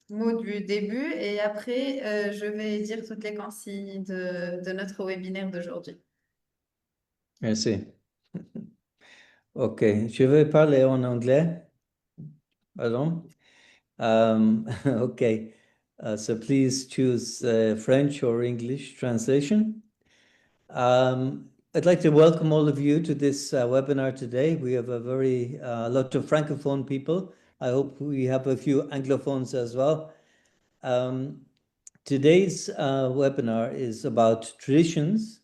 mots du début et après, je vais dire toutes les consignes de notre webinaire d'aujourd'hui. Merci. OK, je vais parler en anglais. Pardon. OK. So please choose French or English translation. I'd like to welcome all of you to this webinar today. We have a lot of Francophone people. I hope we have a few Anglophones as well. Today's webinar is about traditions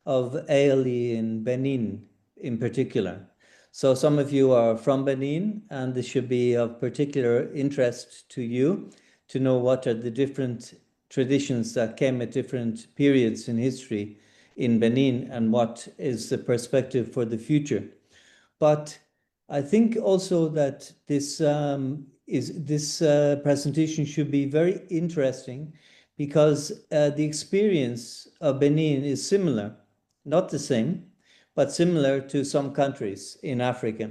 of ALE in Benin in particular. So some of you are from Benin, and this should be of particular interest to you to know what are the different traditions that came at different periods in history in Benin and what is the perspective for the future. But I think also that this presentation should be very interesting because the experience of Benin is similar, not the same, but similar to some countries in Africa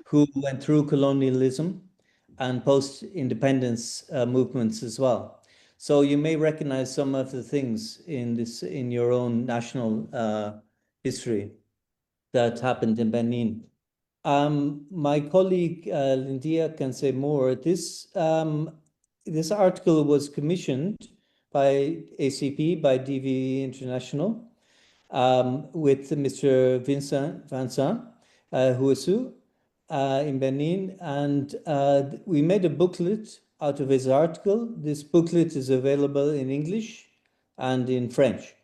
who went through colonialism and post-independence movements as well. So you may recognize some of the things in your own national history that happened in Benin. My colleague Lindia can say more. This article was commissioned by ACP, by DV International, with Mr. Vincent Huesu in Benin, and we made a booklet out of his article. This booklet is available in English and in French,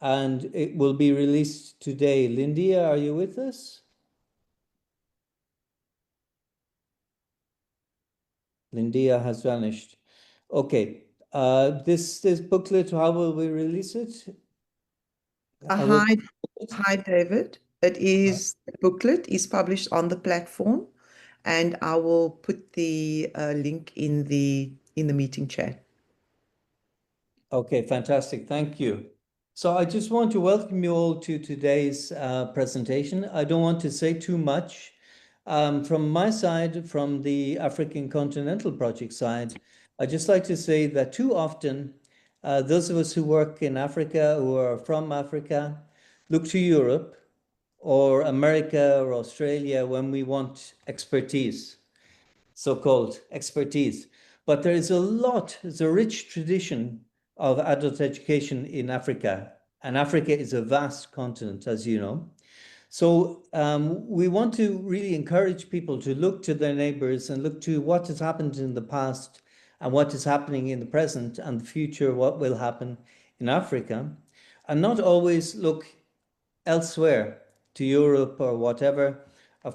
and it will be released today. Lindia, are you with us? Lindia has vanished. Okay. This booklet, how will we release it? Hi, David. The booklet is published on the platform, and I will put the link in the meeting chat. Okay, fantastic. Thank you. So I just want to welcome you all to today's presentation. I don't want to say too much. From my side, from the African Continental Project side, I'd just like to say that too often, those of us who work in Africa, who are from Africa, look to Europe or America or Australia when we want expertise, so-called expertise. But there's a rich tradition of adult education in Africa. And Africa is a vast continent, as you know. So we want to really encourage people to look to their neighbors and look to what has happened in the past and what is happening in the present and the future, what will happen in Africa, and not always look elsewhere to Europe or whatever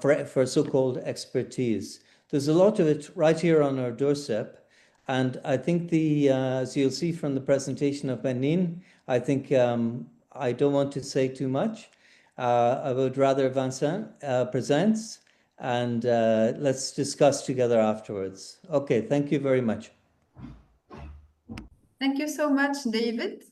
for so-called expertise. There's a lot of it right here on our doorstep. And I think as you'll see from the presentation of Benin, I think I don't want to say too much. I would rather Vincent presents, and let's discuss together afterwards. Okay, thank you very much. Thank you so much, David.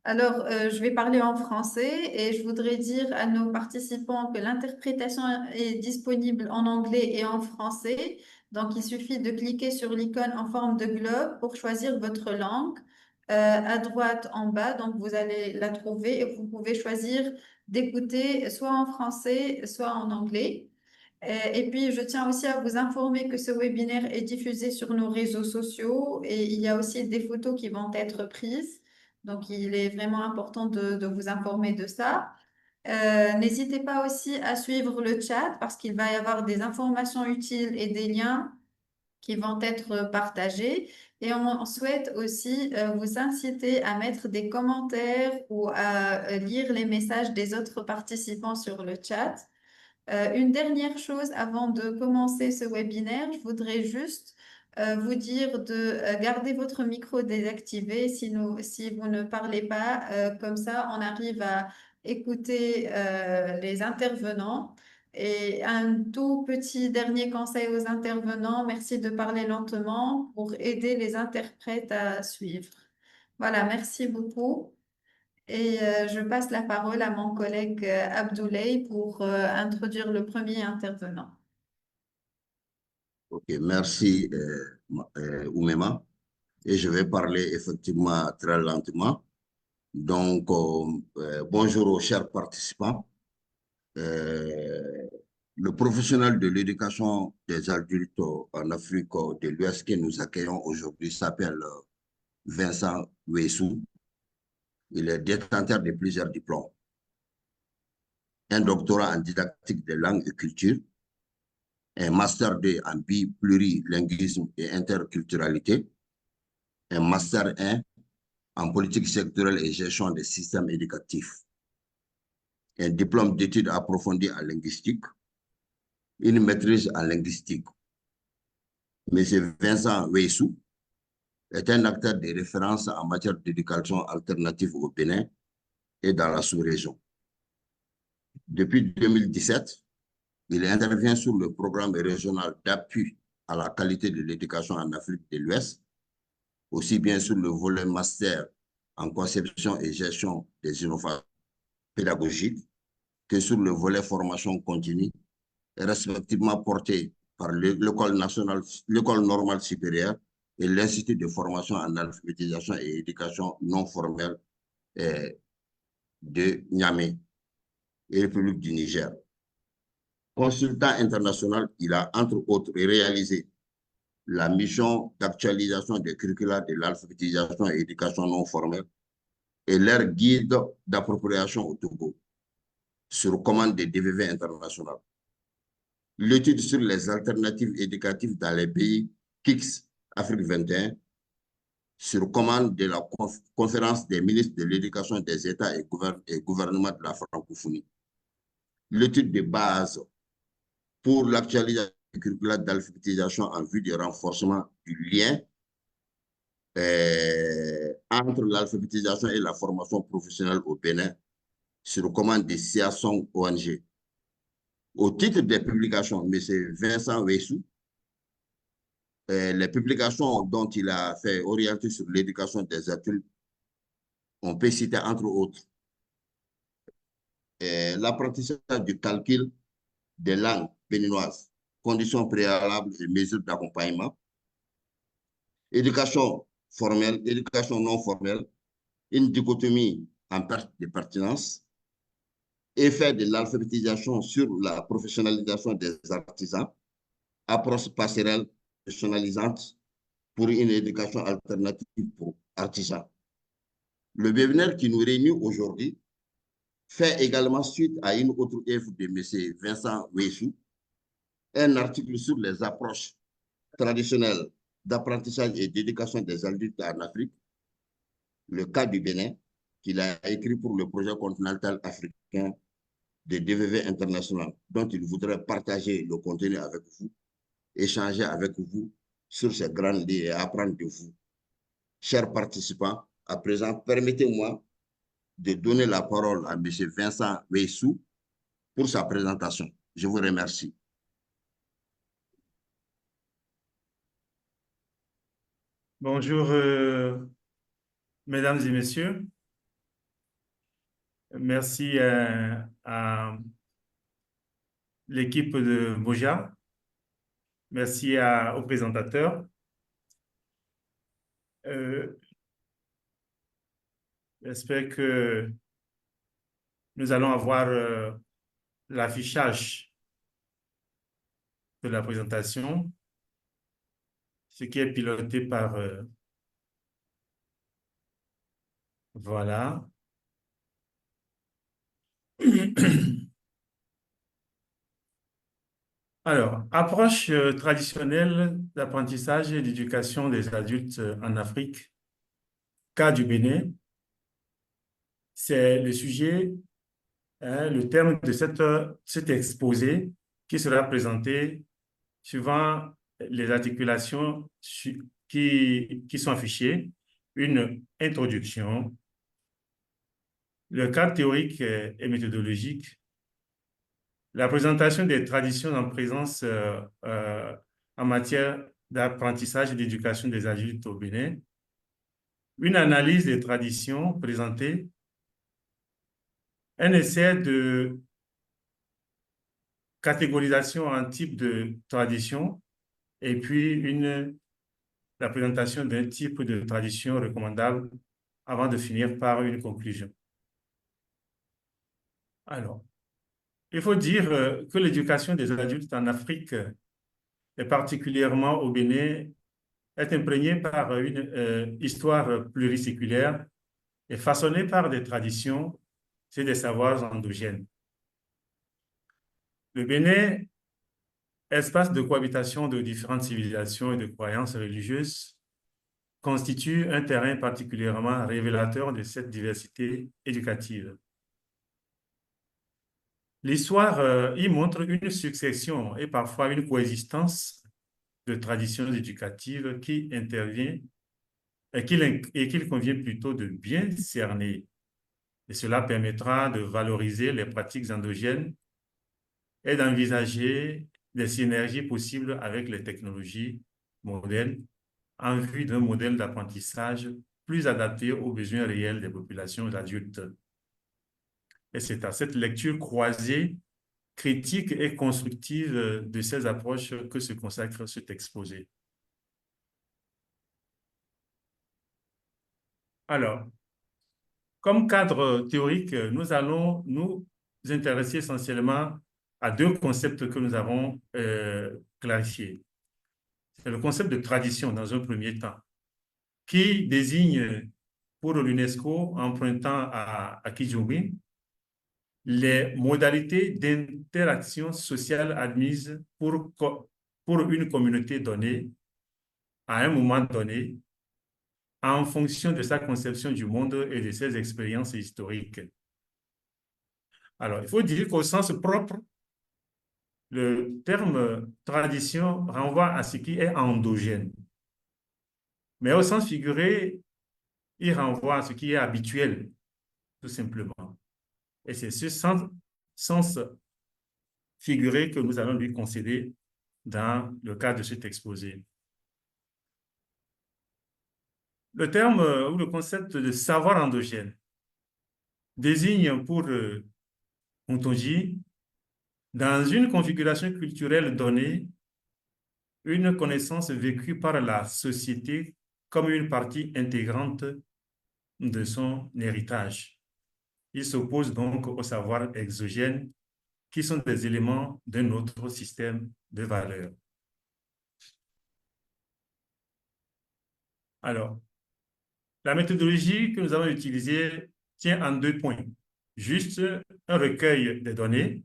Alors, je vais parler en français et je voudrais dire à nos participants que l'interprétation est disponible en anglais et en français. Donc, il suffit de cliquer sur l'icône en forme de globe pour choisir votre langue. À droite en bas, donc vous allez la trouver et vous pouvez choisir d'écouter soit en français, soit en anglais. Et puis, je tiens aussi à vous informer que ce webinaire est diffusé sur nos réseaux sociaux et il y a aussi des photos qui vont être prises. Donc, il est vraiment important de vous informer de ça. N'hésitez pas aussi à suivre le chat parce qu'il va y avoir des informations utiles et des liens qui vont être partagés. Et on souhaite aussi vous inciter à mettre des commentaires ou à lire les messages des autres participants sur le chat. Une dernière chose avant de commencer ce webinaire, je voudrais juste vous dire de garder votre micro désactivé si vous ne parlez pas. Comme ça, on arrive à écouter les intervenants. Et un tout petit dernier conseil aux intervenants, merci de parler lentement pour aider les interprètes à suivre. Voilà, merci beaucoup. Et je passe la parole à mon collègue Abdoulaye pour introduire le premier intervenant. Ok, merci Oumema, et je vais parler effectivement très lentement. Donc, bonjour aux chers participants. Le professionnel de l'éducation des adultes en Afrique de l'Ouest que nous accueillons aujourd'hui s'appelle Vincent Wessou. Il est détenteur de plusieurs diplômes. Un doctorat en didactique des langues et cultures, un master 2 en plurilinguisme et interculturalité, un master 1 en politique sectorielle et gestion des systèmes éducatifs, un diplôme d'études approfondies en linguistique, une maîtrise en linguistique. M. Vincent Wessou est un acteur de référence en matière d'éducation alternative au Bénin et dans la sous-région. Depuis 2017, il intervient sur le programme régional d'appui à la qualité de l'éducation en Afrique de l'Ouest, aussi bien sur le volet master en conception et gestion des innovations pédagogiques que sur le volet formation continue, respectivement porté par l'école normale supérieure et l'Institut de formation en alphabétisation et éducation non formelle de Niamey et République du Niger. Consultant international, il a entre autres réalisé la mission d'actualisation des curricula de l'alphabétisation et éducation non formelle et leur guide d'appropriation au Togo sur commande des DVV internationales. L'étude sur les alternatives éducatives dans les pays KICS Afrique 21 sur commande de la conférence des ministres de l'éducation des États et gouvernements de la francophonie. L'étude de base pour l'actualisation du curricula d'alphabétisation en vue du renforcement du lien entre l'alphabétisation et la formation professionnelle au Bénin sur commande des CIASONG ONG. Au titre des publications, M. Vincent Wessou, les publications dont il a fait orienter sur l'éducation des adultes, on peut citer entre autres l'apprentissage du calcul des langues béninoises, conditions préalables et mesures d'accompagnement, éducation formelle, éducation non formelle, une dichotomie en perte de pertinence, effet de l'alphabétisation sur la professionnalisation des artisans, approche passerelle professionnalisante pour une éducation alternative pour artisans. Le webinaire qui nous réunit aujourd'hui fait également suite à une autre œuvre de M. Vincent Wessou, un article sur les approches traditionnelles d'apprentissage et d'éducation des adultes en Afrique, le cas du Bénin, qu'il a écrit pour le projet continental africain de DVV international, dont il voudrait partager le contenu avec vous, échanger avec vous sur ces grandes lignes et apprendre de vous. Chers participants, à présent, permettez-moi de donner la parole à M. Vincent Wessou pour sa présentation. Je vous remercie. Bonjour, mesdames et messieurs. Merci à l'équipe de Moja. Merci aux présentateurs. J'espère que nous allons avoir l'affichage de la présentation, ce qui est piloté par... voilà. Alors, approche traditionnelle d'apprentissage et d'éducation des adultes en Afrique, cas du Bénin, c'est le sujet, le terme de cet exposé qui sera présenté suivant les articulations qui sont affichées, une introduction, le cadre théorique et méthodologique, la présentation des traditions en présence en matière d'apprentissage et d'éducation des adultes au Bénin, une analyse des traditions présentées, un essai de catégorisation en type de tradition, et puis une la présentation d'un type de tradition recommandable avant de finir par une conclusion. Alors, il faut dire que l'éducation des adultes en Afrique, et particulièrement au Bénin, est imprégnée par une histoire pluriséculaire et façonnée par des traditions et des savoirs endogènes. Le Bénin, espace de cohabitation de différentes civilisations et de croyances religieuses, constitue un terrain particulièrement révélateur de cette diversité éducative. L'histoire y montre une succession et parfois une coexistence de traditions éducatives qui intervient et qu'il convient plutôt de bien cerner. Et cela permettra de valoriser les pratiques endogènes et d'envisager des synergies possibles avec les technologies modernes en vue d'un modèle d'apprentissage plus adapté aux besoins réels des populations adultes. Et c'est à cette lecture croisée, critique et constructive de ces approches que se consacre cet exposé. Alors, comme cadre théorique, nous allons nous intéresser essentiellement à deux concepts que nous avons clarifiés. C'est le concept de tradition dans un premier temps, qui désigne pour l'UNESCO, empruntant à Kijumbi, les modalités d'interaction sociale admises pour une communauté donnée, à un moment donné, en fonction de sa conception du monde et de ses expériences historiques. Alors, il faut dire qu'au sens propre, le terme tradition renvoie à ce qui est endogène. Mais au sens figuré, il renvoie à ce qui est habituel, tout simplement. Et c'est ce sens figuré que nous allons lui concéder dans le cadre de cet exposé. Le terme ou le concept de savoir endogène désigne pour Montonji, dans une configuration culturelle donnée, une connaissance vécue par la société comme une partie intégrante de son héritage. Il s'oppose donc au savoir exogène, qui sont des éléments d'un autre système de valeurs. Alors, la méthodologie que nous avons utilisée tient en deux points. Juste un recueil des données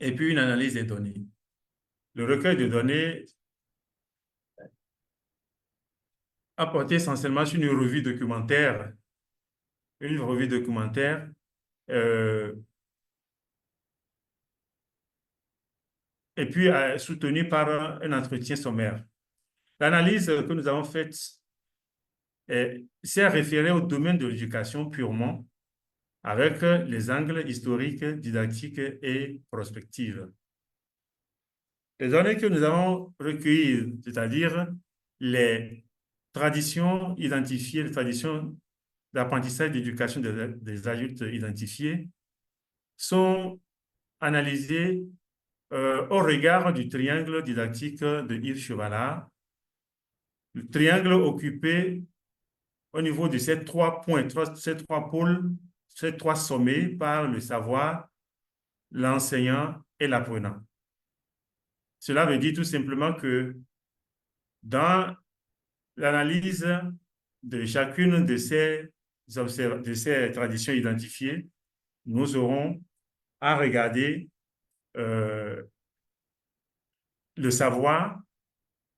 et puis une analyse des données. Le recueil de données a porté essentiellement sur une revue documentaire et puis soutenue par un entretien sommaire. L'analyse que nous avons faite s'est référée au domaine de l'éducation purement, avec les angles historiques, didactiques et prospectifs. Les données que nous avons recueillies, c'est-à-dire les traditions identifiées, les traditions d'apprentissage d'éducation des adultes identifiées, sont analysées au regard du triangle didactique de Yves Chevalard, le triangle occupé au niveau de ces trois points, ces trois pôles, ces trois sommets par le savoir, l'enseignant et l'apprenant. Cela veut dire tout simplement que dans l'analyse de chacune de ces traditions identifiées, nous aurons à regarder le savoir,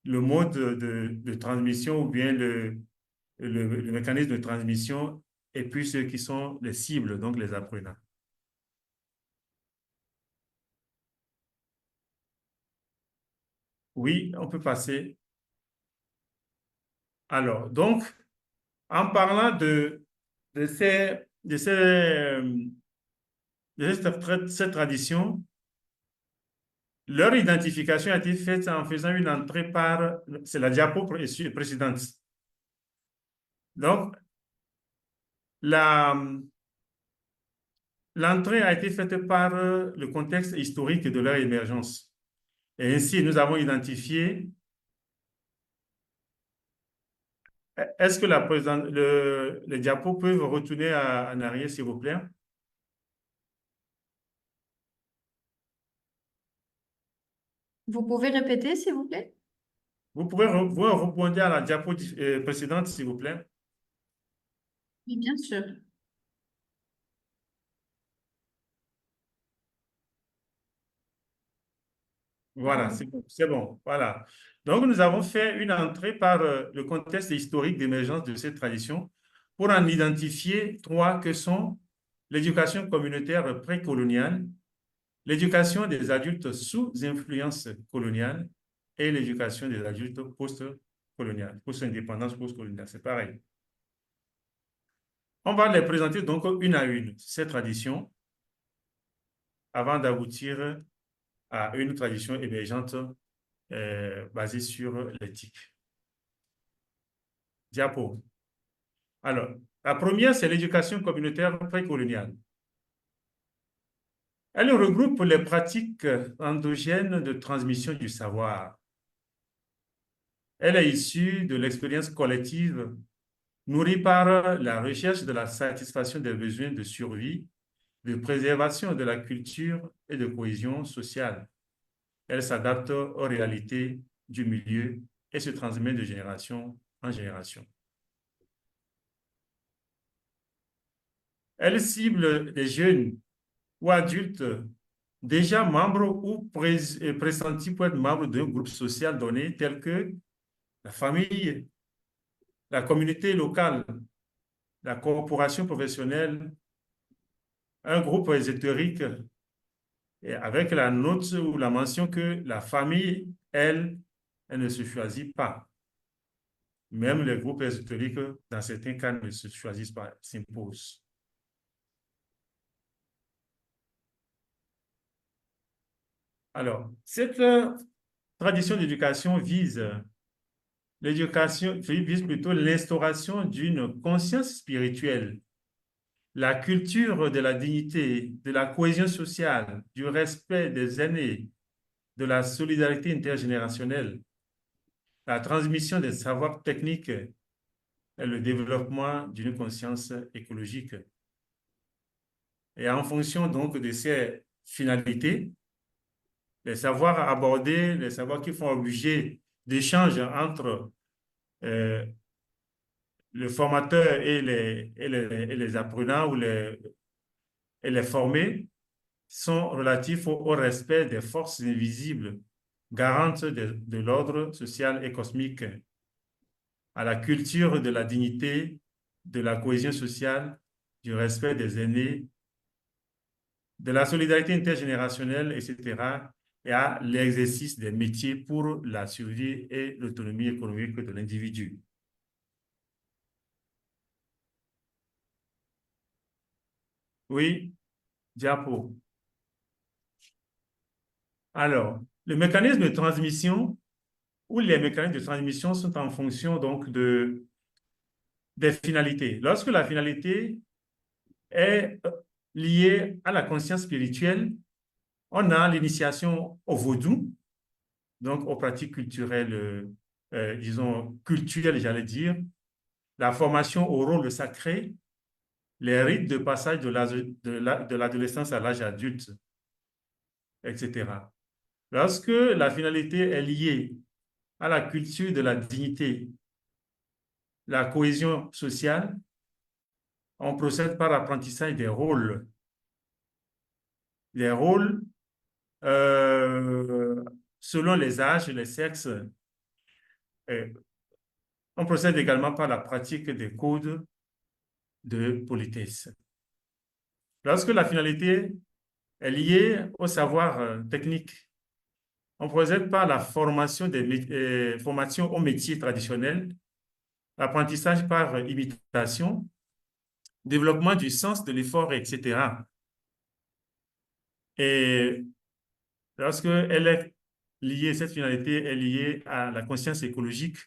le mode de transmission ou bien le mécanisme de transmission et puis ceux qui sont les cibles, donc les apprenants. Oui, on peut passer. Alors, donc, en parlant de cette tradition, leur identification a été faite en faisant une entrée par, c'est la diapo précédente. Donc, l'entrée a été faite par le contexte historique de leur émergence. Et ainsi, nous avons identifié est-ce que les diapos peuvent retourner en arrière, s'il vous plaît? Vous pouvez répéter, s'il vous plaît? Vous pouvez rebondir à la diapo précédente, s'il vous plaît? Oui, bien sûr. Voilà, c'est bon. Voilà. Donc, nous avons fait une entrée par le contexte historique d'émergence de cette tradition pour en identifier trois que sont l'éducation communautaire précoloniale, l'éducation des adultes sous influence coloniale et l'éducation des adultes post-coloniales, post-indépendance, post-coloniale. C'est pareil. On va les présenter donc une à une, ces traditions, avant d'aboutir à une tradition émergente basée sur l'éthique. Diapo. Alors, la première, c'est l'éducation communautaire précoloniale. Elle regroupe les pratiques endogènes de transmission du savoir. Elle est issue de l'expérience collective nourrie par la recherche de la satisfaction des besoins de survie, de préservation de la culture et de cohésion sociale. Elle s'adapte aux réalités du milieu et se transmet de génération en génération. Elle cible des jeunes ou adultes déjà membres ou pressentis pour être membres d'un groupe social donné tel que la famille, la communauté locale, la corporation professionnelle, un groupe ésotérique, et avec la note ou la mention que la famille, elle ne se choisit pas. Même les groupes ésotériques, dans certains cas, ne se choisissent pas, s'imposent. Alors, cette tradition d'éducation vise plutôt l'instauration d'une conscience spirituelle, la culture de la dignité, de la cohésion sociale, du respect des aînés, de la solidarité intergénérationnelle, la transmission des savoirs techniques et le développement d'une conscience écologique. Et en fonction donc de ces finalités, les savoirs abordés, les savoirs qui font objet d'échanges entre le formateur et les apprenants et les formés sont relatifs au respect des forces invisibles garantes de l'ordre social et cosmique, à la culture de la dignité, de la cohésion sociale, du respect des aînés, de la solidarité intergénérationnelle, etc., et à l'exercice des métiers pour la survie et l'autonomie économique de l'individu. Oui, diapo. Alors, le mécanisme de transmission ou les mécanismes de transmission sont en fonction donc des finalités. Lorsque la finalité est liée à la conscience spirituelle, on a l'initiation au vaudou, donc aux pratiques culturelles, disons culturelles, j'allais dire, la formation au rôle sacré, les rites de passage de l'adolescence à l'âge adulte, etc. Lorsque la finalité est liée à la culture de la dignité, la cohésion sociale, on procède par l'apprentissage des rôles. Les rôles, selon les âges et les sexes, on procède également par la pratique des codes de politesse. Lorsque la finalité est liée au savoir technique, on procède par la formation aux métiers traditionnels, l'apprentissage par imitation, développement du sens de l'effort, etc. Et lorsque cette finalité est liée à la conscience écologique,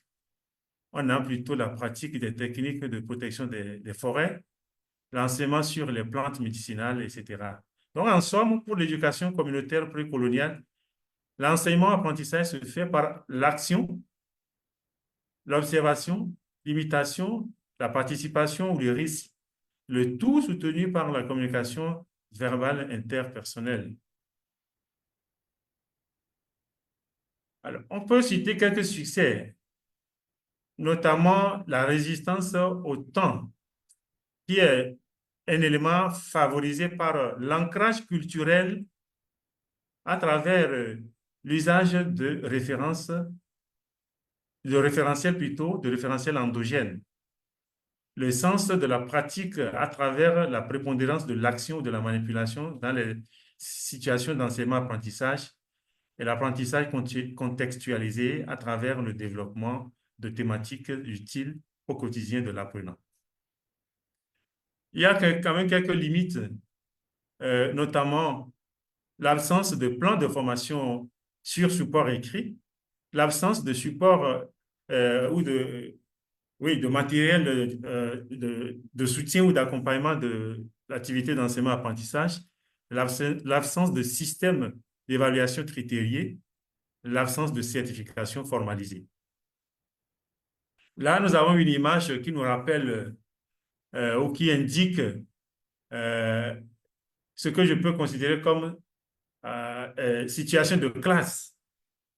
on a plutôt la pratique des techniques de protection des forêts, l'enseignement sur les plantes médicinales, etc. Donc, en somme, pour l'éducation communautaire précoloniale, l'enseignement-apprentissage se fait par l'action, l'observation l'imitation, la participation ou le risque, le tout soutenu par la communication verbale interpersonnelle. Alors, on peut citer quelques succès, notamment la résistance au temps, qui est un élément favorisé par l'ancrage culturel à travers l'usage de références, de référentiels endogènes. Le sens de la pratique à travers la prépondérance de l'action ou de la manipulation dans les situations d'enseignement-apprentissage et l'apprentissage contextualisé à travers le développement de thématiques utiles au quotidien de l'apprenant. Il y a quand même quelques limites, notamment l'absence de plan de formation sur support écrit, l'absence de support ou de matériel de soutien ou d'accompagnement de l'activité d'enseignement-apprentissage, l'absence de système d'évaluation critériée, l'absence de certification formalisée. Là, nous avons une image qui nous rappelle ou qui indique ce que je peux considérer comme situation de classe.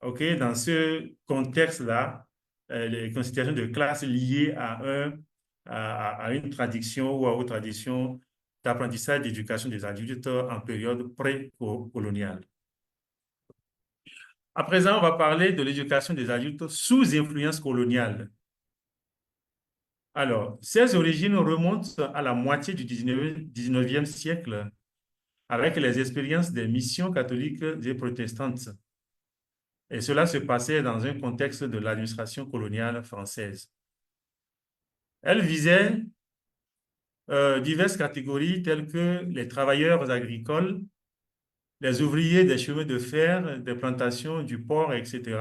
Okay? Dans ce contexte-là, les considérations de classe liées à une tradition ou aux traditions d'apprentissage d'éducation des adultes en période pré-coloniale. À présent, on va parler de l'éducation des adultes sous influence coloniale. Alors, ces origines remontent à la moitié du 19e siècle avec les expériences des missions catholiques et protestantes. Et cela se passait dans un contexte de l'administration coloniale française. Elle visait diverses catégories telles que les travailleurs agricoles, les ouvriers des chemins de fer, des plantations, du port, etc.,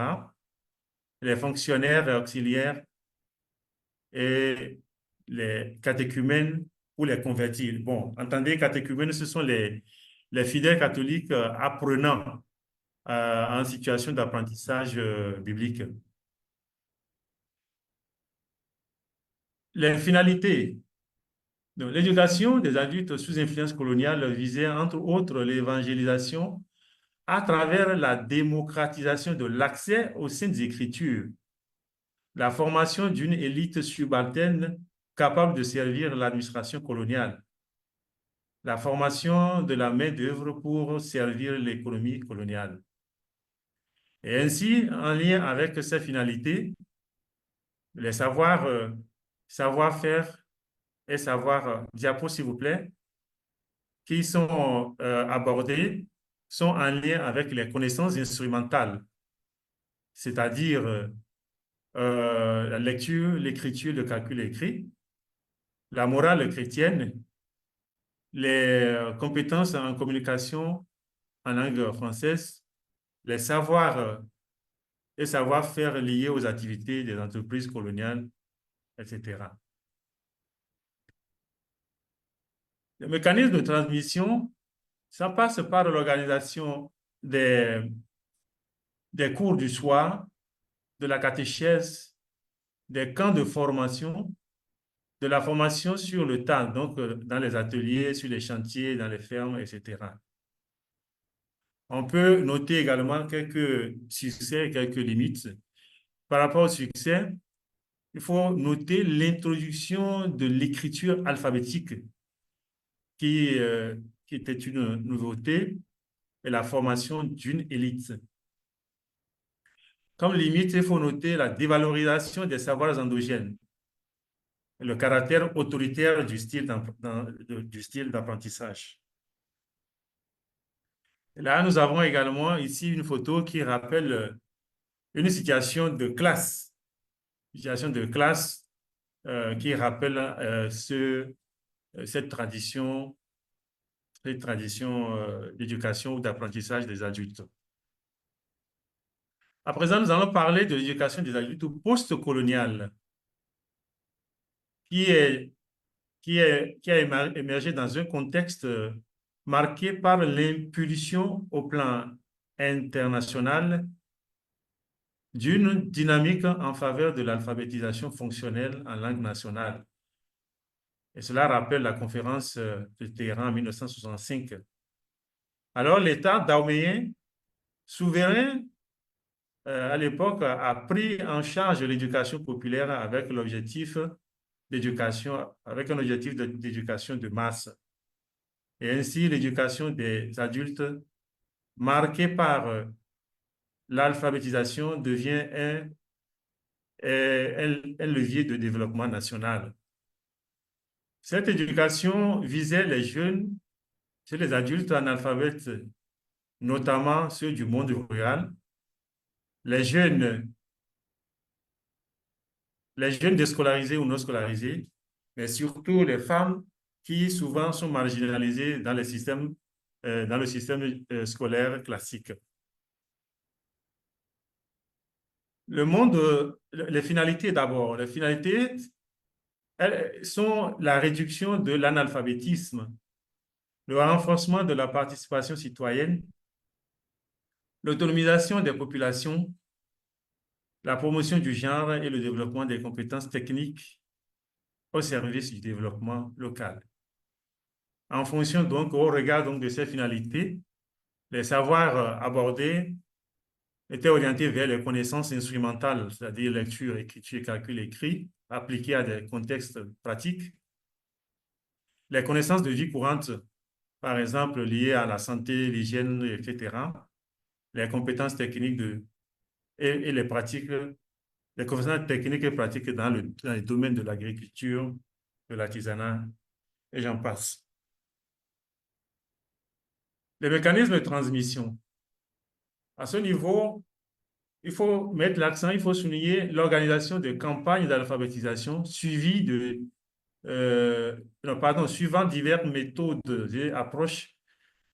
les fonctionnaires auxiliaires et les catéchumènes ou les convertis. Bon, entendez, catéchumènes, ce sont les fidèles catholiques apprenants en situation d'apprentissage biblique. Les finalités. L'éducation des adultes sous influence coloniale visait entre autres l'évangélisation à travers la démocratisation de l'accès aux Saintes Écritures, la formation d'une élite subalterne capable de servir l'administration coloniale, la formation de la main-d'œuvre pour servir l'économie coloniale. Et ainsi, en lien avec ces finalités, les savoir-faire et diapo, s'il vous plaît, qui sont abordés, sont en lien avec les connaissances instrumentales, c'est-à-dire la lecture, l'écriture, le calcul écrit, la morale chrétienne, les compétences en communication en langue française, les savoirs et savoir-faire liés aux activités des entreprises coloniales, etc. Le mécanisme de transmission, ça passe par l'organisation des cours du soir, de la catéchèse, des camps de formation, de la formation sur le tas, donc dans les ateliers, sur les chantiers, dans les fermes, etc. On peut noter également quelques succès et quelques limites. Par rapport au succès, il faut noter l'introduction de l'écriture alphabétique qui était une nouveauté et la formation d'une élite. Comme limite, il faut noter la dévalorisation des savoirs endogènes, le caractère autoritaire du style d'apprentissage. Là, nous avons également ici une photo qui rappelle une situation de classe, qui rappelle cette tradition d'éducation ou d'apprentissage des adultes. À présent, nous allons parler de l'éducation des adultes post-coloniale, qui a émergé dans un contexte marqué par l'impulsion au plan international d'une dynamique en faveur de l'alphabétisation fonctionnelle en langue nationale. Et cela rappelle la conférence de Téhéran en 1965. Alors, l'État dahoméen, souverain à l'époque, a pris en charge l'éducation populaire avec un objectif d'éducation de masse. Et ainsi, l'éducation des adultes marquée par l'alphabétisation devient un levier de développement national. Cette éducation visait les jeunes, chez les adultes analphabètes, notamment ceux du monde rural, les jeunes déscolarisés ou non scolarisés, mais surtout les femmes qui souvent sont marginalisées dans le système scolaire classique. Les finalités d'abord. Les finalités elles sont la réduction de l'analphabétisme, le renforcement de la participation citoyenne, l'autonomisation des populations, la promotion du genre et le développement des compétences techniques au service du développement local. En fonction donc, au regard donc de ces finalités, les savoirs abordés étaient orientés vers les connaissances instrumentales, c'est-à-dire lecture, écriture, calcul, écrit, appliquées à des contextes pratiques. Les connaissances de vie courante, par exemple, liées à la santé, l'hygiène, etc. Les compétences techniques et les pratiques, les compétences techniques et pratiques dans les domaines de l'agriculture, de l'artisanat, et j'en passe. Les mécanismes de transmission. À ce niveau, il faut mettre l'accent, il faut souligner l'organisation de campagnes d'alphabétisation suivant diverses méthodes et approches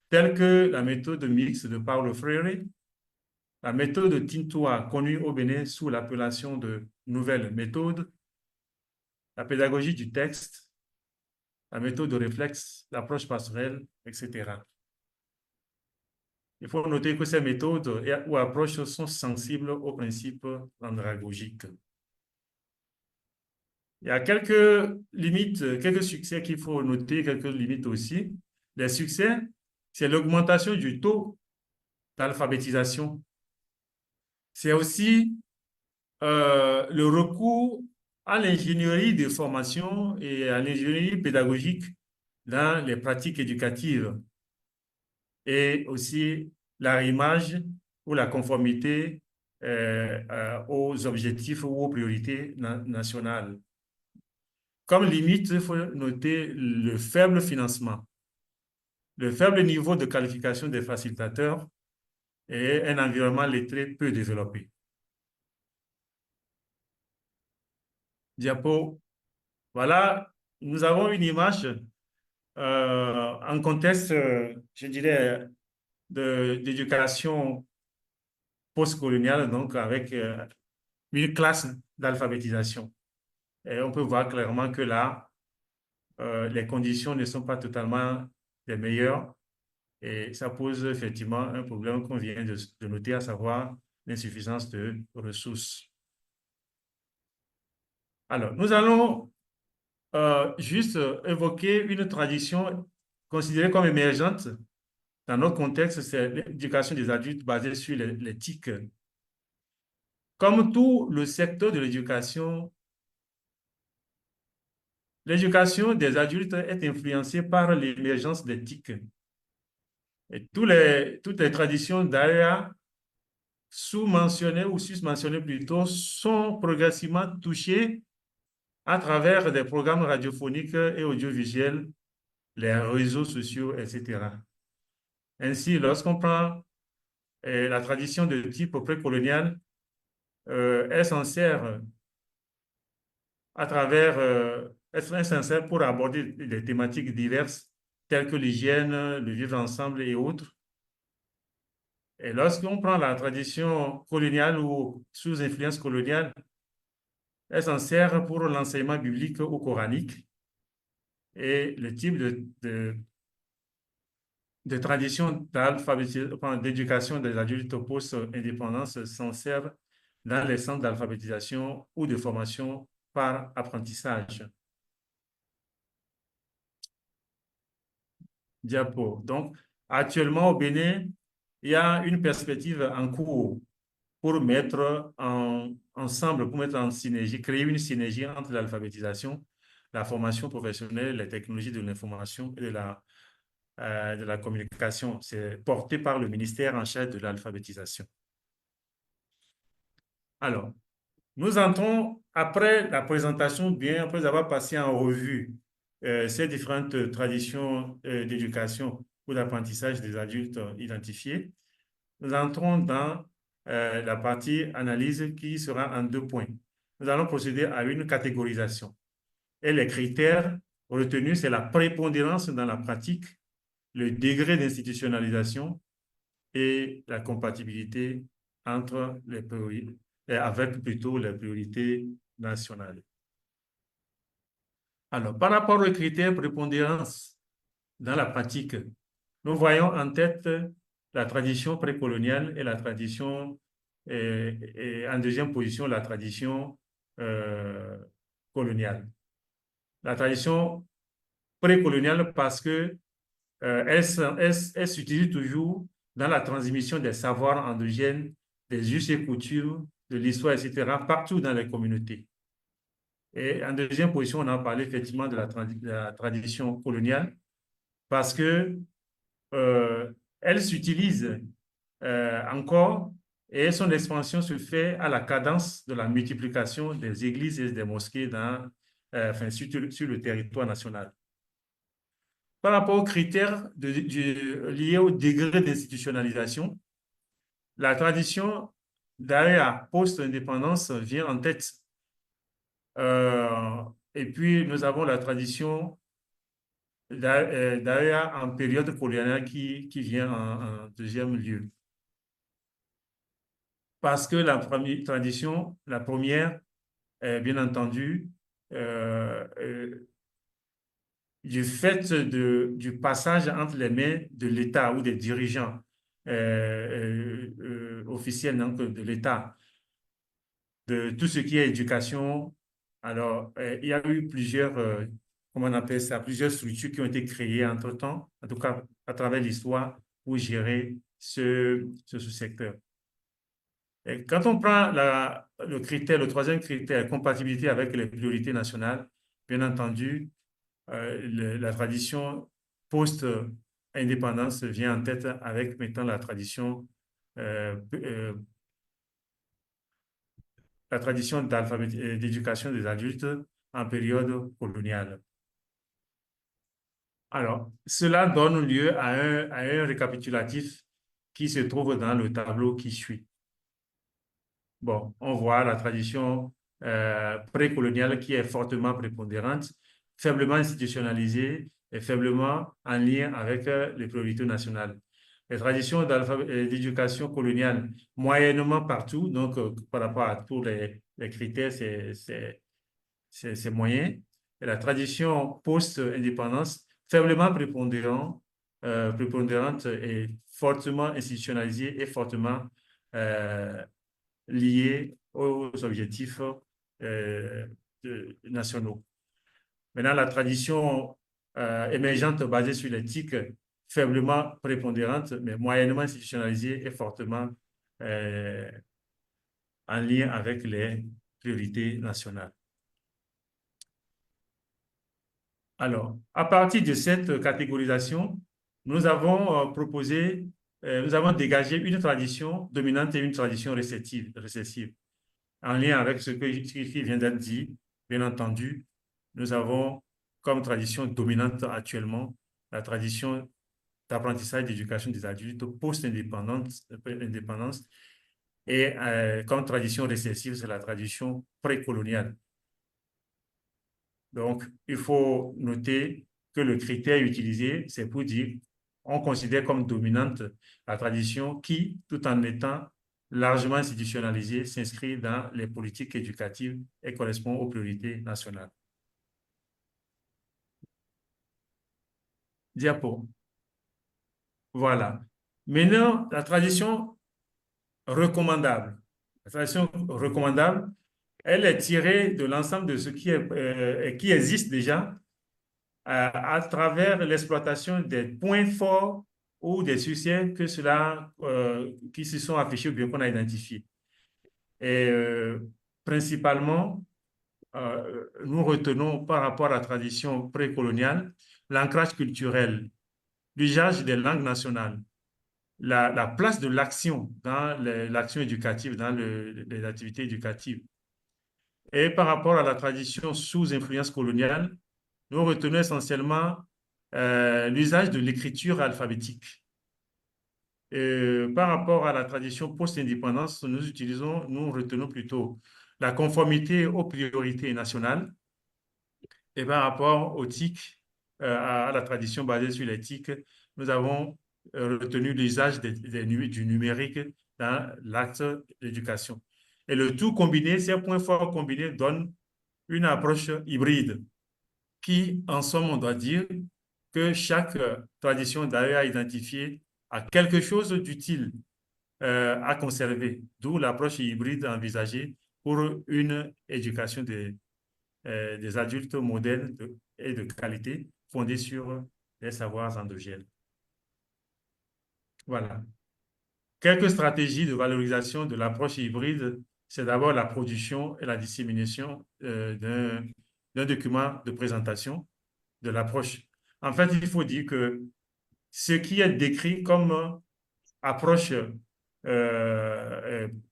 telles que la méthode mixte de Paulo Freire, la méthode Tintua, connue au Bénin sous l'appellation de nouvelle méthode, la pédagogie du texte, la méthode de réflexe, l'approche passerelle, etc. Il faut noter que ces méthodes ou approches sont sensibles aux principes andragogiques. Il y a quelques limites, quelques succès qu'il faut noter, quelques limites aussi. Les succès, c'est l'augmentation du taux d'alphabétisation. C'est aussi le recours à l'ingénierie de formation et à l'ingénierie pédagogique dans les pratiques éducatives et aussi l'arrimage ou la conformité aux objectifs ou aux priorités nationales. Comme limite, il faut noter le faible financement, le faible niveau de qualification des facilitateurs et un environnement lettré peu développé. Diapo. Voilà, nous avons une image en contexte, je dirais, d'éducation postcoloniale, donc avec une classe d'alphabétisation. Et on peut voir clairement que là, les conditions ne sont pas totalement les meilleures et ça pose effectivement un problème qu'on vient de noter, à savoir l'insuffisance de ressources. Alors, nous allons juste évoquer une tradition considérée comme émergente dans notre contexte, c'est l'éducation des adultes basée sur les TIC. Comme tout le secteur de l'éducation des adultes est influencée par l'émergence des TIC. Et toutes les traditions d'ailleurs sous-mentionnées ou sus-mentionnées plutôt sont progressivement touchées à travers des programmes radiophoniques et audiovisuels, les réseaux sociaux, etc. Ainsi, lorsqu'on prend la tradition de type précolonial, elle s'en sert elle s'en sert pour aborder des thématiques diverses telles que l'hygiène, le vivre ensemble et autres. Et lorsqu'on prend la tradition coloniale ou sous influence coloniale, elle s'en sert pour l'enseignement biblique ou coranique. Et le type de tradition d'éducation des adultes post-indépendance s'en servent dans les centres d'alphabétisation ou de formation par apprentissage. Diapo. Donc, actuellement au Bénin, il y a une perspective en cours pour mettre ensemble, pour mettre en synergie, créer une synergie entre l'alphabétisation, la formation professionnelle, les technologies de l'information et de la communication. C'est porté par le ministère en charge de l'alphabétisation. Alors, nous entrons après la présentation, bien après avoir passé en revue ces différentes traditions d'éducation ou d'apprentissage des adultes identifiés. Nous entrons dans la partie analyse qui sera en 2 points. Nous allons procéder à une catégorisation. Et les critères retenus, c'est la prépondérance dans la pratique, le degré d'institutionnalisation et la compatibilité entre les priorités, avec plutôt les priorités nationales. Alors, par rapport aux critères prépondérance dans la pratique, nous voyons en tête la tradition précoloniale et la tradition, et en deuxième position, la tradition coloniale. La tradition précoloniale parce que elle s'utilise toujours dans la transmission des savoirs endogènes, des us et coutumes, de l'histoire, etc., partout dans les communautés. Et en deuxième position, on a parlé effectivement de la tradition coloniale parce que elle s'utilise encore et son expansion se fait à la cadence de la multiplication des églises et des mosquées sur le territoire national. Par rapport aux critères liés au degré d'institutionnalisation, la tradition d'AEA post-indépendance vient en tête. Et puis, nous avons la tradition d'AEA en période coloniale qui vient en deuxième lieu. Parce que la première tradition, la première, bien entendu, du fait du passage entre les mains de l'État ou des dirigeants officiels donc, de l'État, de tout ce qui est éducation. Alors, il y a eu plusieurs, comment on appelle ça, plusieurs structures qui ont été créées entre-temps, en tout cas à travers l'histoire, pour gérer ce sous-secteur. Quand on prend le troisième critère, compatibilité avec les priorités nationales, bien entendu, la tradition post-indépendance vient en tête avec maintenant la tradition d'éducation des adultes en période coloniale. Alors, cela donne lieu à un récapitulatif qui se trouve dans le tableau qui suit. Bon, on voit la tradition précoloniale qui est fortement prépondérante, faiblement institutionnalisée et faiblement en lien avec les priorités nationales. Les traditions d'éducation coloniale, moyennement partout, donc par rapport à tous les critères, c'est moyen. Et la tradition post-indépendance, faiblement prépondérante et fortement institutionnalisée et fortement liée aux objectifs nationaux. Maintenant, la tradition émergente basée sur l'éthique, faiblement prépondérante, mais moyennement institutionnalisée et fortement en lien avec les priorités nationales. Alors, à partir de cette catégorisation, nous avons nous avons dégagé une tradition dominante et une tradition récessive. En lien avec ce qui vient d'être dit, bien entendu, nous avons comme tradition dominante actuellement la tradition d'apprentissage d'éducation des adultes post-indépendance et comme tradition récessive, c'est la tradition précoloniale. Donc, il faut noter que le critère utilisé, c'est pour dire on considère comme dominante la tradition qui, tout en étant largement institutionnalisée, s'inscrit dans les politiques éducatives et correspond aux priorités nationales. Diapo. Voilà. Maintenant, la tradition recommandable. la tradition recommandable, elle est tirée de l'ensemble de ce qui existe déjà à travers l'exploitation des points forts ou des succès qui se sont affichés ou bien qu'on a identifiés. Et principalement, nous retenons par rapport à la tradition précoloniale l'ancrage culturel, l'usage des langues nationales, la place de l'action dans l'action éducative, dans les activités éducatives. Et par rapport à la tradition sous influence coloniale, nous retenons essentiellement l'usage de l'écriture alphabétique. Par rapport à la tradition post-indépendance, nous retenons plutôt la conformité aux priorités nationales. Et par rapport au TIC, à la tradition basée sur l'éthique, nous avons retenu l'usage du numérique dans l'acte d'éducation. Et le tout combiné, ces points forts combinés donnent une approche hybride qui, en somme, on doit dire que chaque tradition d'ailleurs a identifié à quelque chose d'utile à conserver, d'où l'approche hybride envisagée pour une éducation des adultes modernes et de qualité fondée sur les savoirs endogènes. Voilà. Quelques stratégies de valorisation de l'approche hybride, c'est d'abord la production et la dissémination d'un document de présentation de l'approche. En fait, il faut dire que ce qui est décrit comme approche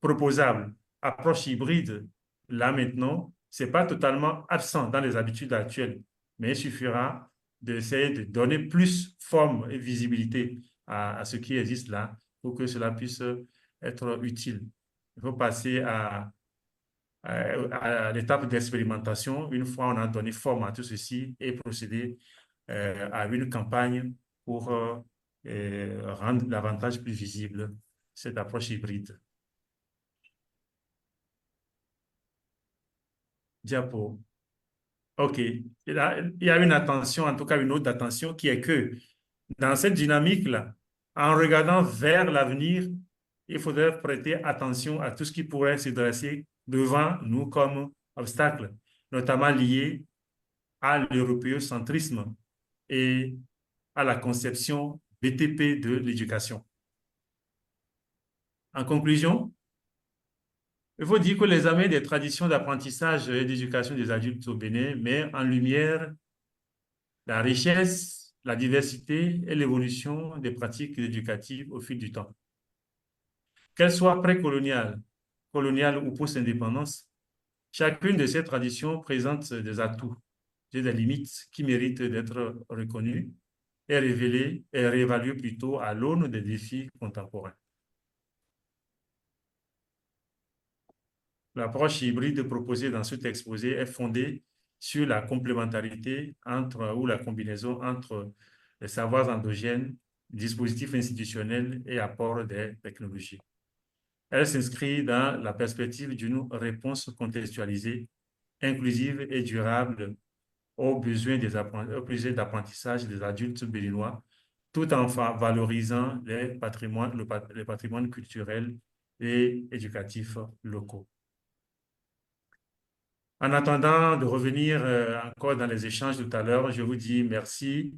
proposable, approche hybride, là maintenant, ce n'est pas totalement absent dans les habitudes actuelles, mais il suffira d'essayer de donner plus forme et visibilité à ce qui existe là pour que cela puisse être utile. Il faut passer à l'étape d'expérimentation. Une fois on a donné forme à tout ceci et procéder à une campagne pour rendre davantage plus visible cette approche hybride. Diapo. OK. Il y a une attention, en tout cas une autre attention, qui est que dans cette dynamique-là, en regardant vers l'avenir, il faudrait prêter attention à tout ce qui pourrait se dresser devant nous comme obstacle, notamment lié à l'européocentrisme et à la conception BTP de l'éducation. En conclusion, il faut dire que l'examen des traditions d'apprentissage et d'éducation des adultes au Bénin met en lumière la richesse, la diversité et l'évolution des pratiques éducatives au fil du temps. Qu'elles soient précoloniales, coloniales ou post-indépendance, chacune de ces traditions présente des atouts et des limites qui méritent d'être reconnues et révélées et réévaluées plutôt à l'aune des défis contemporains. L'approche hybride proposée dans cet exposé est fondée sur la complémentarité ou la combinaison entre les savoirs endogènes, dispositifs institutionnels et apports des technologies. Elle s'inscrit dans la perspective d'une réponse contextualisée, inclusive et durable aux besoins d'apprentissage des adultes béninois, tout en valorisant les patrimoines culturels et éducatifs locaux. En attendant de revenir encore dans les échanges tout à l'heure, je vous dis merci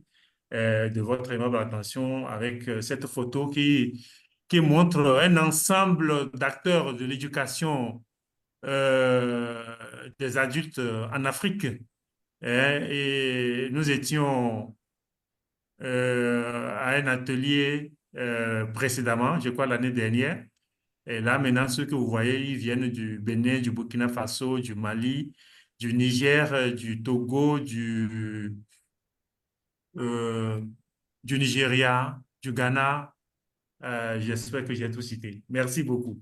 de votre aimable attention avec cette photo qui montre un ensemble d'acteurs de l'éducation des adultes en Afrique. Et nous étions à un atelier précédemment, je crois l'année dernière. Et là, maintenant, ceux que vous voyez, ils viennent du Bénin, du Burkina Faso, du Mali, du Niger, du Togo, du Nigeria, du Ghana. J'espère que j'ai tout cité. Merci beaucoup.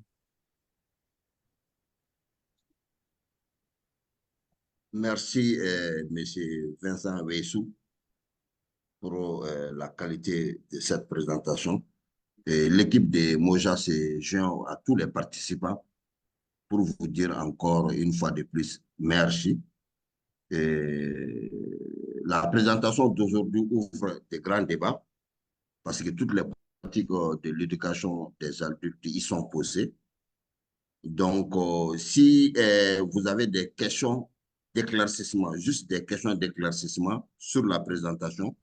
Merci, M. Vincent Weissou, pour la qualité de cette présentation. L'équipe de Moja se joint à tous les participants pour vous dire encore une fois de plus merci. La présentation d'aujourd'hui ouvre de grands débats parce que toutes les pratiques de l'éducation des adultes y sont posées. Donc, si vous avez des questions d'éclaircissement, juste des questions d'éclaircissement sur la présentation,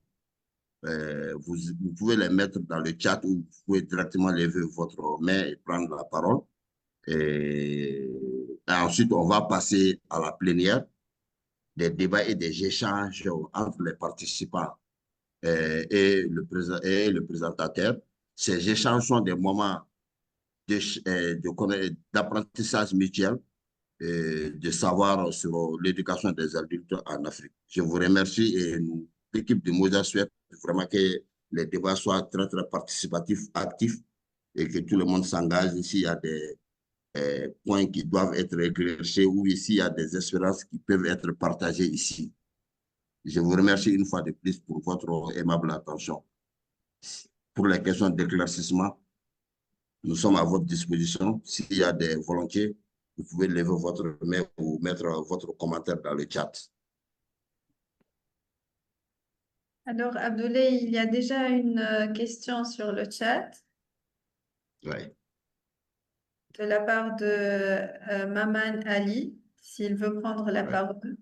vous pouvez les mettre dans le chat ou vous pouvez directement lever votre main et prendre la parole. Et ensuite, on va passer à la plénière, des débats et des échanges entre les participants et le présentateur. Ces échanges sont des moments d'apprentissage mutuel, de savoir sur l'éducation des adultes en Afrique. Je vous remercie et nous, l'équipe de Mosa souhaite vraiment que les débats soient très, très participatifs, actifs et que tout le monde s'engage. S'il y a des points qui doivent être éclaircis ou s'il y a des espérances qui peuvent être partagées ici. Je vous remercie une fois de plus pour votre aimable attention. Pour les questions d'éclaircissement, nous sommes à votre disposition. S'il y a des volontiers, vous pouvez lever votre main ou mettre votre commentaire dans le chat. Alors, Abdoulaye, il y a déjà une question sur le chat Ouais. de la part de Maman Ali, s'il veut prendre la Ouais. parole.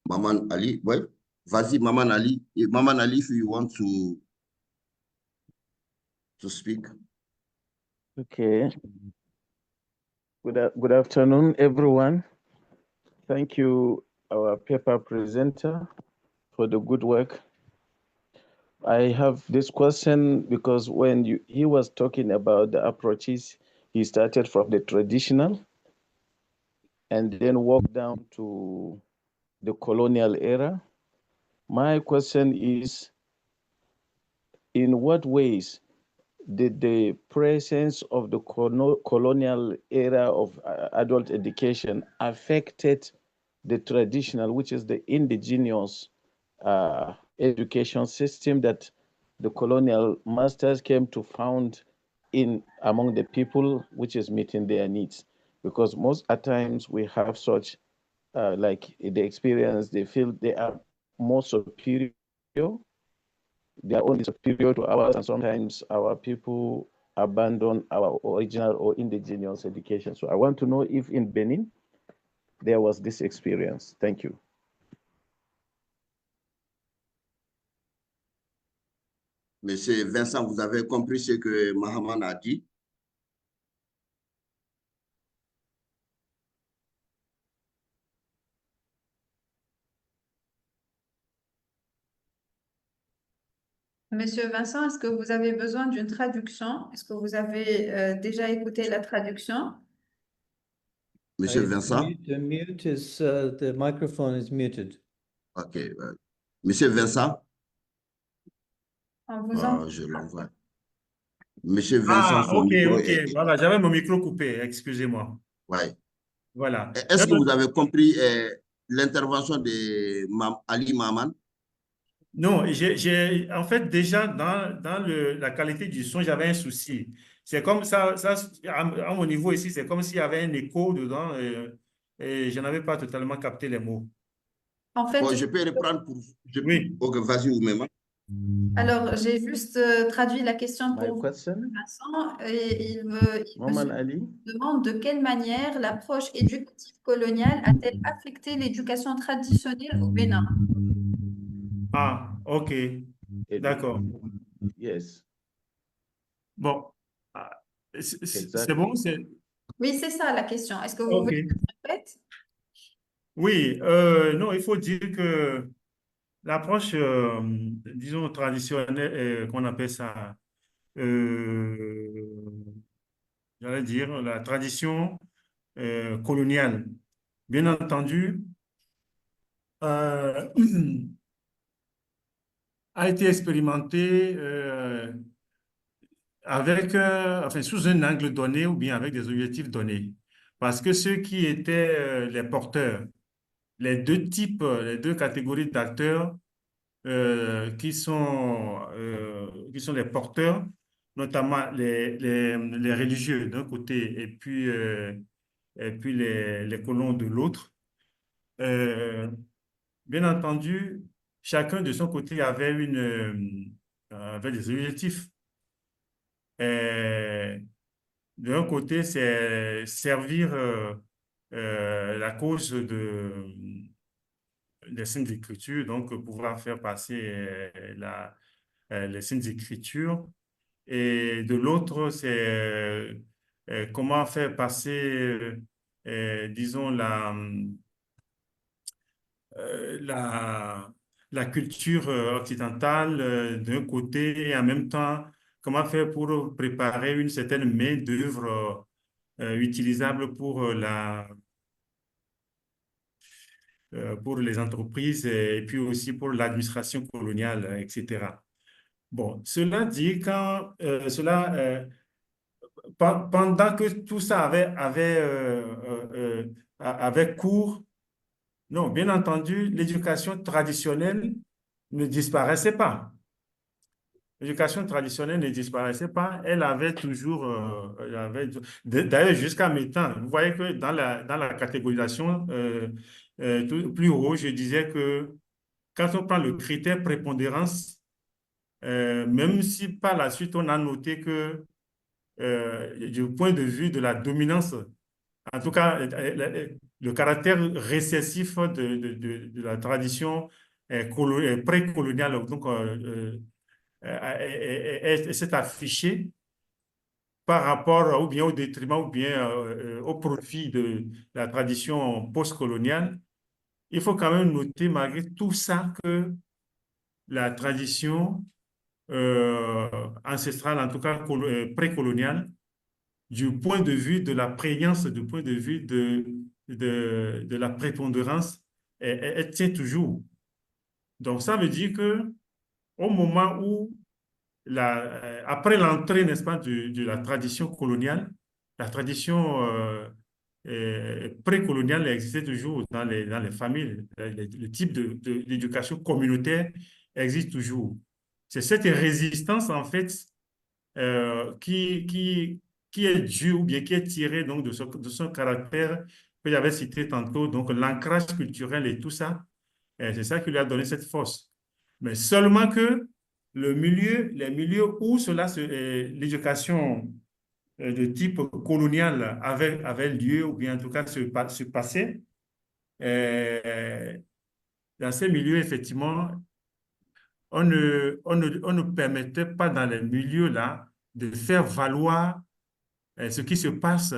Maman Ali, ouais. Vas-y, Maman Ali. Maman Ali, if you want to speak. Okay. Good afternoon, everyone. Thank you, our paper presenter, for the good work. I have this question because when he was talking about the approaches, he started from the traditional and then walked down to the colonial era. My question is, in what ways did the presence of the colonial era of adult education affected the traditional, which is the indigenous education system that the colonial masters came to found in among the people, which is meeting their needs? Because most at times we have such like the experience, they feel they are more superior, they are only superior to ours, and sometimes our people abandon our original or indigenous education. So I want to know if in Benin there was this experience. Thank you. Monsieur Vincent, vous avez compris ce que Mahaman a dit? Monsieur Vincent, est-ce que vous avez besoin d'une traduction? Est-ce que vous avez déjà écouté la traduction? Monsieur Vincent? The mute is, the microphone is muted. OK. Monsieur Vincent? On vous entend. Je l'envoie. Monsieur Vincent, son OK, micro OK. est... Voilà, j'avais mon micro coupé, excusez-moi. Ouais. Voilà. Est-ce que vous avez compris l'intervention de Ali Maman? Non, en fait, déjà, dans la qualité du son, j'avais un souci. C'est comme ça à mon niveau ici, c'est comme s'il y avait un écho dedans et je n'avais pas totalement capté les mots. En Bon, fait, je peux reprendre pour... Oui. OK, vas-y, vous-même. alors j'ai juste traduit la question My pour vous, question, Vincent, et il Maman Ali. demande de quelle manière l'approche éducative coloniale a-t-elle affecté l'éducation traditionnelle au Bénin? Ah, OK. D'accord. Yes, Bon. Ah, c'est exactly. bon? Oui, c'est ça la question. Est-ce que vous OK. voulez que je répète? Oui, non, il faut dire que l'approche, disons, traditionnelle, qu'on appelle ça, j'allais dire, la tradition coloniale, bien entendu, euh, a été expérimentée avec, enfin, sous un angle donné ou bien avec des objectifs donnés. Parce que ceux qui étaient les porteurs, les deux catégories d'acteurs qui sont les porteurs, notamment les religieux d'un côté et puis les colons de l'autre. Bien entendu, chacun de son côté avait des objectifs. euh, d'un côté, c'est servir la cause des signes d'écriture, donc pouvoir faire passer les signes d'écriture. Et de l'autre, c'est comment faire passer, disons, la, la culture occidentale d'un côté et en même temps, comment faire pour préparer une certaine main-d'œuvre utilisable pour les entreprises et puis aussi pour l'administration coloniale, etc. Bon, cela dit, pendant que tout ça avait cours, non, bien entendu, l'éducation traditionnelle ne disparaissait pas. L'éducation traditionnelle ne disparaissait pas, elle avait toujours, d'ailleurs jusqu'à maintenant, vous voyez que dans la catégorisation plus haut, je disais que quand on prend le critère prépondérance, même si par la suite on a noté que du point de vue de la dominance, en tout cas, le caractère récessif de la tradition précoloniale, donc, s'est affiché par rapport ou bien au détriment ou bien au profit de la tradition postcoloniale. Il faut quand même noter, malgré tout ça, que la tradition ancestrale, en tout cas précoloniale, du point de vue de la prégnance, du point de vue de la prépondérance, elle tient toujours. Donc, ça veut dire que au moment où, après l'entrée, n'est-ce pas, de la tradition coloniale, la tradition précoloniale existait toujours dans les familles. Le type d'éducation communautaire existe toujours. C'est cette résistance, en fait, qui est due ou bien qui est tirée donc, de son caractère que j'avais cité tantôt, donc l'ancrage culturel et tout ça. Et c'est ça qui lui a donné cette force. Mais seulement que les milieux où l'éducation de type colonial avait lieu, ou bien en tout cas se passait, dans ces milieux, effectivement, on ne permettait pas dans les milieux-là de faire valoir ce qui se passe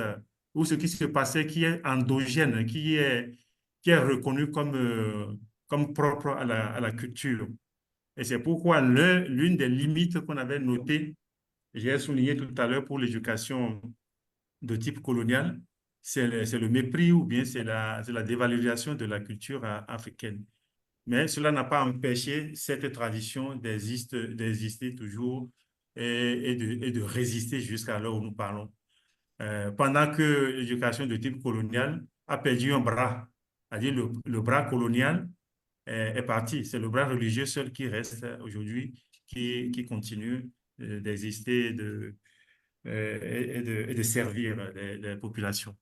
ou ce qui se passait qui est endogène, qui est reconnu comme propre à la culture. Et c'est pourquoi l'une des limites qu'on avait notées, j'ai souligné tout à l'heure pour l'éducation de type colonial, c'est le mépris ou bien c'est la dévalorisation de la culture africaine. Mais cela n'a pas empêché cette tradition d'exister toujours et de résister jusqu'à l'heure où nous parlons. Pendant que l'éducation de type colonial a perdu un bras, c'est-à-dire le bras colonial est parti. C'est le bras religieux seul qui reste aujourd'hui, qui continue d'exister et de servir les populations.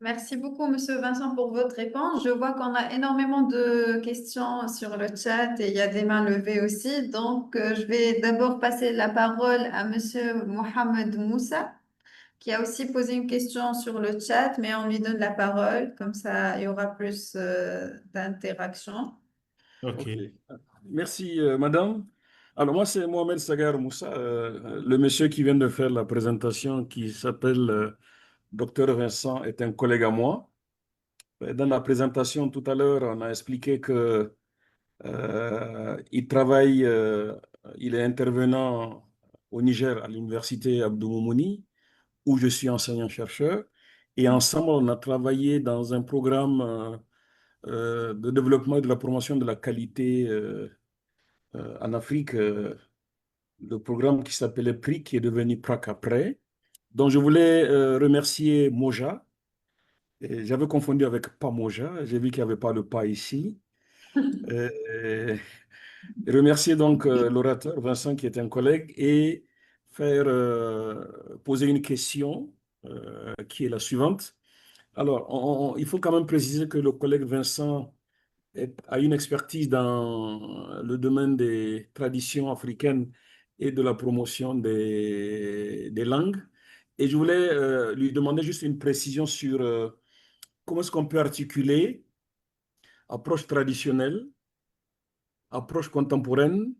Merci beaucoup, Monsieur Vincent, pour votre réponse. Je vois qu'on a énormément de questions sur le chat et il y a des mains levées aussi. Donc, je vais d'abord passer la parole à Monsieur Mohamed Moussa, qui a aussi posé une question sur le chat, mais on lui donne la parole. Comme ça, il y aura plus d'interaction. OK. Ok. Merci, madame. Alors, moi, c'est Mohamed Sagar Moussa, le monsieur qui vient de faire la présentation, qui s'appelle Dr Vincent, est un collègue à moi. Dans la présentation tout à l'heure, on a expliqué que il travaille, il est intervenant au Niger à l'université Abdou Moumouni, où je suis enseignant-chercheur. Et ensemble, on a travaillé dans un programme de développement et de la promotion de la qualité en Afrique, le programme qui s'appelait PRI, qui est devenu PRAC après. Donc, je voulais remercier Moja. J'avais confondu avec Pamoja. J'ai vu qu'il n'y avait pas le pas ici. Euh, Remercier donc l'orateur Vincent, qui est un collègue, et faire poser une question qui est la suivante. Alors, il faut quand même préciser que le collègue Vincent a une expertise dans le domaine des traditions africaines et de la promotion des langues. Et je voulais lui demander juste une précision sur comment est-ce qu'on peut articuler approche traditionnelle, approche contemporaine,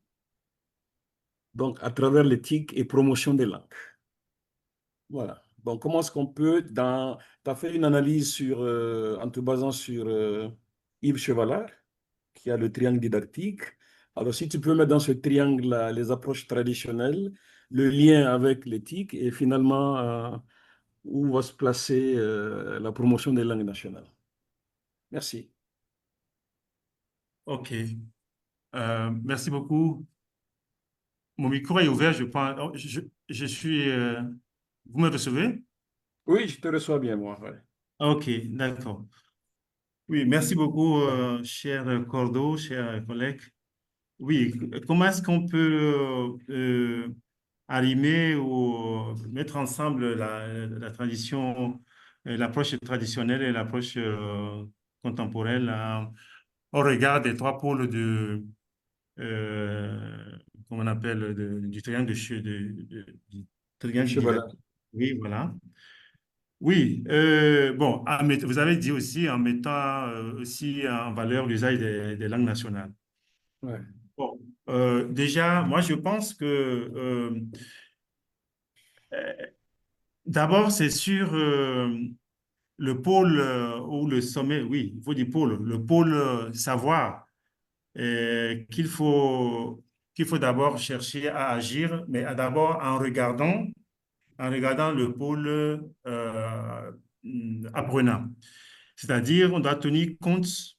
donc à travers l'éthique et promotion des langues. Voilà. Donc, comment est-ce qu'on peut, tu as fait une analyse en te basant sur Yves Chevalard, qui a le triangle didactique. Alors, si tu peux mettre dans ce triangle-là les approches traditionnelles, le lien avec l'éthique et finalement, où va se placer la promotion des langues nationales. Merci. OK. Merci beaucoup. Mon micro est ouvert, je pense. Oh, je suis... vous me recevez? Oui, je te reçois bien, moi. Ouais. OK, d'accord. Oui, merci beaucoup, cher Cordo, cher collègue. Oui, comment est-ce qu'on peut arrimer ou mettre ensemble la tradition, l'approche traditionnelle et l'approche contemporaine au regard des trois pôles comment on appelle, du triangle du triangle Chevalard. didactique. Oui, voilà. Oui, bon, vous avez dit aussi en mettant aussi en valeur l'usage des langues nationales. Ouais. Bon, déjà, moi, je pense que d'abord, c'est sur le pôle ou le sommet, oui, il faut dire pôle, le pôle savoir qu'il faut d'abord chercher à agir, mais d'abord en regardant le pôle apprenant. C'est-à-dire, on doit tenir compte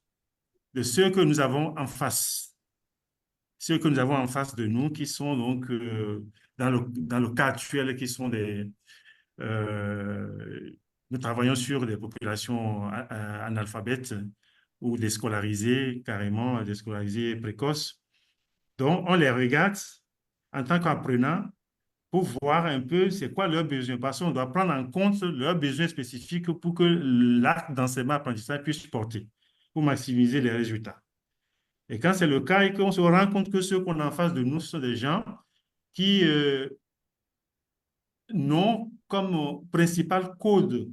de ceux que nous avons en face. Ceux que nous avons en face de nous, qui sont donc, dans le cas actuel, qui sont nous travaillons sur des populations analphabètes ou déscolarisées, carrément déscolarisées précoces. Donc, on les regarde en tant qu'apprenants pour voir un peu c'est quoi leurs besoins. Parce qu'on doit prendre en compte leurs besoins spécifiques pour que l'acte d'enseignement-apprentissage puisse porter, pour maximiser les résultats. Et quand c'est le cas et qu'on se rend compte que ceux qu'on a en face de nous sont des gens qui n'ont comme principal code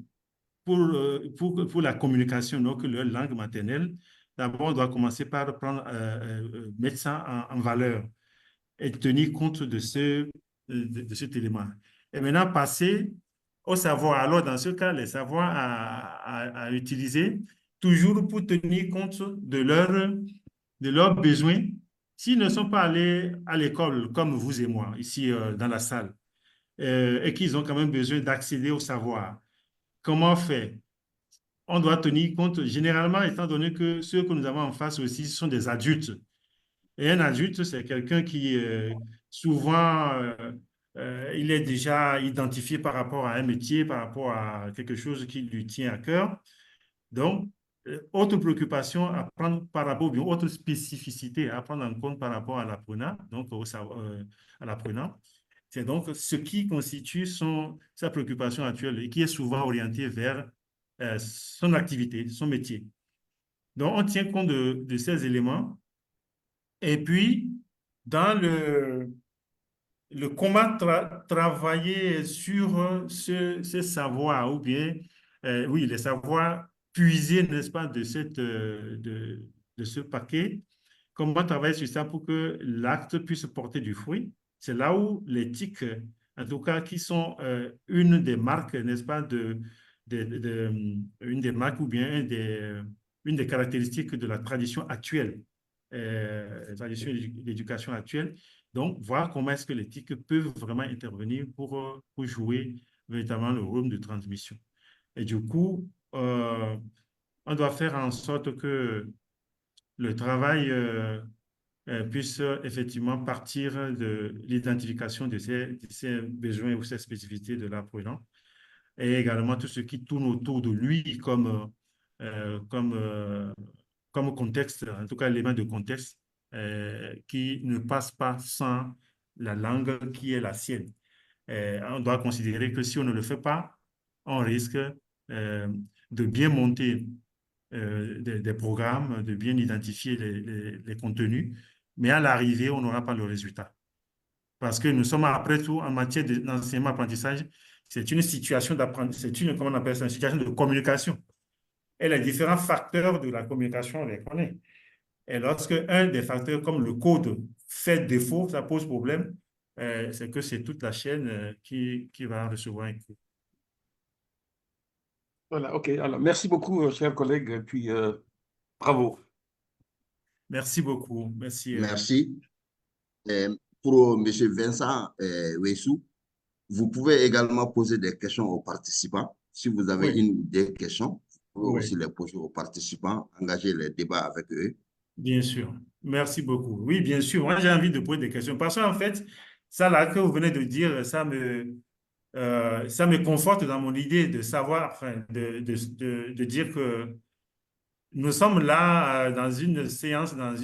pour la communication, donc leur langue maternelle, d'abord, on doit commencer par mettre ça en valeur et tenir compte de cet élément. Et maintenant, passer au savoir. Alors, dans ce cas, les savoirs à utiliser, toujours pour tenir compte de leurs besoins. S'ils ne sont pas allés à l'école, comme vous et moi, ici dans la salle, et qu'ils ont quand même besoin d'accéder au savoir, comment faire? On doit tenir compte, généralement, étant donné que ceux que nous avons en face aussi sont des adultes. Et un adulte, c'est quelqu'un qui, souvent, il est déjà identifié par rapport à un métier, par rapport à quelque chose qui lui tient à cœur. Donc, autre préoccupation à prendre par rapport, ou bien autre spécificité à prendre en compte par rapport à l'apprenant, donc à l'apprenant, c'est donc ce qui constitue sa préoccupation actuelle et qui est souvent orienté vers son activité, son métier. Donc, on tient compte de ces éléments. Et puis, dans le comment travailler sur ce savoir, ou bien, oui, les savoirs puisés, n'est-ce pas, de ce paquet, comment travailler sur ça pour que l'acte puisse porter du fruit. C'est là où l'éthique, en tout cas, qui sont une des marques, n'est-ce pas, une des marques ou bien une des caractéristiques de la tradition actuelle, la tradition d'éducation actuelle. Donc, voir comment est-ce que l'éthique peut vraiment intervenir pour jouer véritablement le rôle de transmission. Et du coup, on doit faire en sorte que le travail puisse effectivement partir de l'identification de ces besoins ou ces spécificités de l'apprenant et également tout ce qui tourne autour de lui comme contexte, en tout cas élément de contexte qui ne passe pas sans la langue qui est la sienne. On doit considérer que si on ne le fait pas, on risque de bien monter des programmes, de bien identifier les contenus, mais à l'arrivée, on n'aura pas le résultat. Parce que nous sommes, après tout, en matière d'enseignement-apprentissage, c'est une situation d'apprentissage, c'est une, comment on appelle ça, une situation de communication. Et les différents facteurs de la communication, on les connaît. Et lorsque un des facteurs comme le code fait défaut, ça pose problème, c'est que c'est toute la chaîne qui va recevoir un coup. Voilà, OK. Alors, merci beaucoup, chers collègues, et puis bravo. Merci beaucoup. Merci. Merci. Pour M. Vincent Wessou, vous pouvez également poser des questions aux participants. Si vous avez Oui. une ou des questions, vous pouvez Oui. aussi les poser aux participants, engager les débats avec eux. Bien sûr. Merci beaucoup. Oui, bien sûr. Moi, j'ai envie de poser des questions. Parce qu'en fait, ça là que vous venez de dire, ça me conforte dans mon idée de savoir, enfin, de dire que nous sommes là dans une séance, dans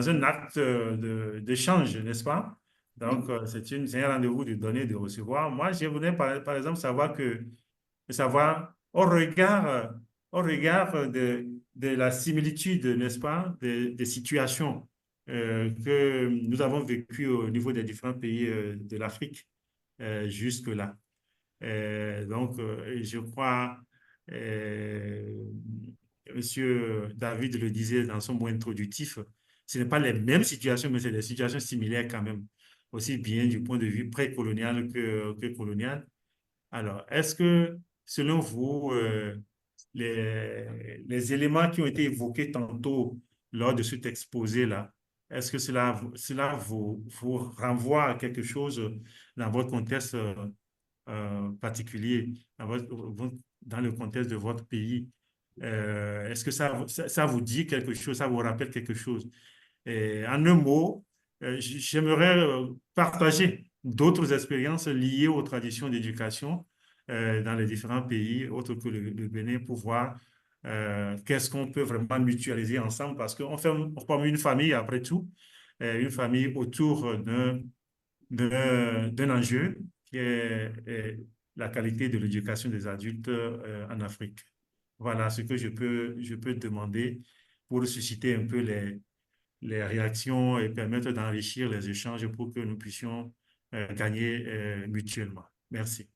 un acte d'échange, n'est-ce pas? Donc, c'est un rendez-vous de donner et de recevoir. Moi, je voudrais, par exemple, savoir, au regard de la similitude, n'est-ce pas, des situations que nous avons vécues au niveau des différents pays de l'Afrique jusque-là. Donc, je crois, Monsieur David le disait dans son mot introductif, ce n'est pas les mêmes situations, mais c'est des situations similaires quand même, aussi bien du point de vue précolonial que colonial. Alors, est-ce que, selon vous, les éléments qui ont été évoqués tantôt lors de cet exposé-là, est-ce que cela vous renvoie à quelque chose dans votre contexte particulier, dans le contexte de votre pays? Est-ce que ça vous dit quelque chose, ça vous rappelle quelque chose? Et en un mot, j'aimerais partager d'autres expériences liées aux traditions d'éducation dans les différents pays, autres que le Bénin, pour voir qu'est-ce qu'on peut vraiment mutualiser ensemble, parce qu'on forme une famille, après tout, une famille autour d'un enjeu qui est la qualité de l'éducation des adultes en Afrique. Voilà ce que je peux demander pour susciter un peu les réactions et permettre d'enrichir les échanges pour que nous puissions gagner mutuellement. Merci.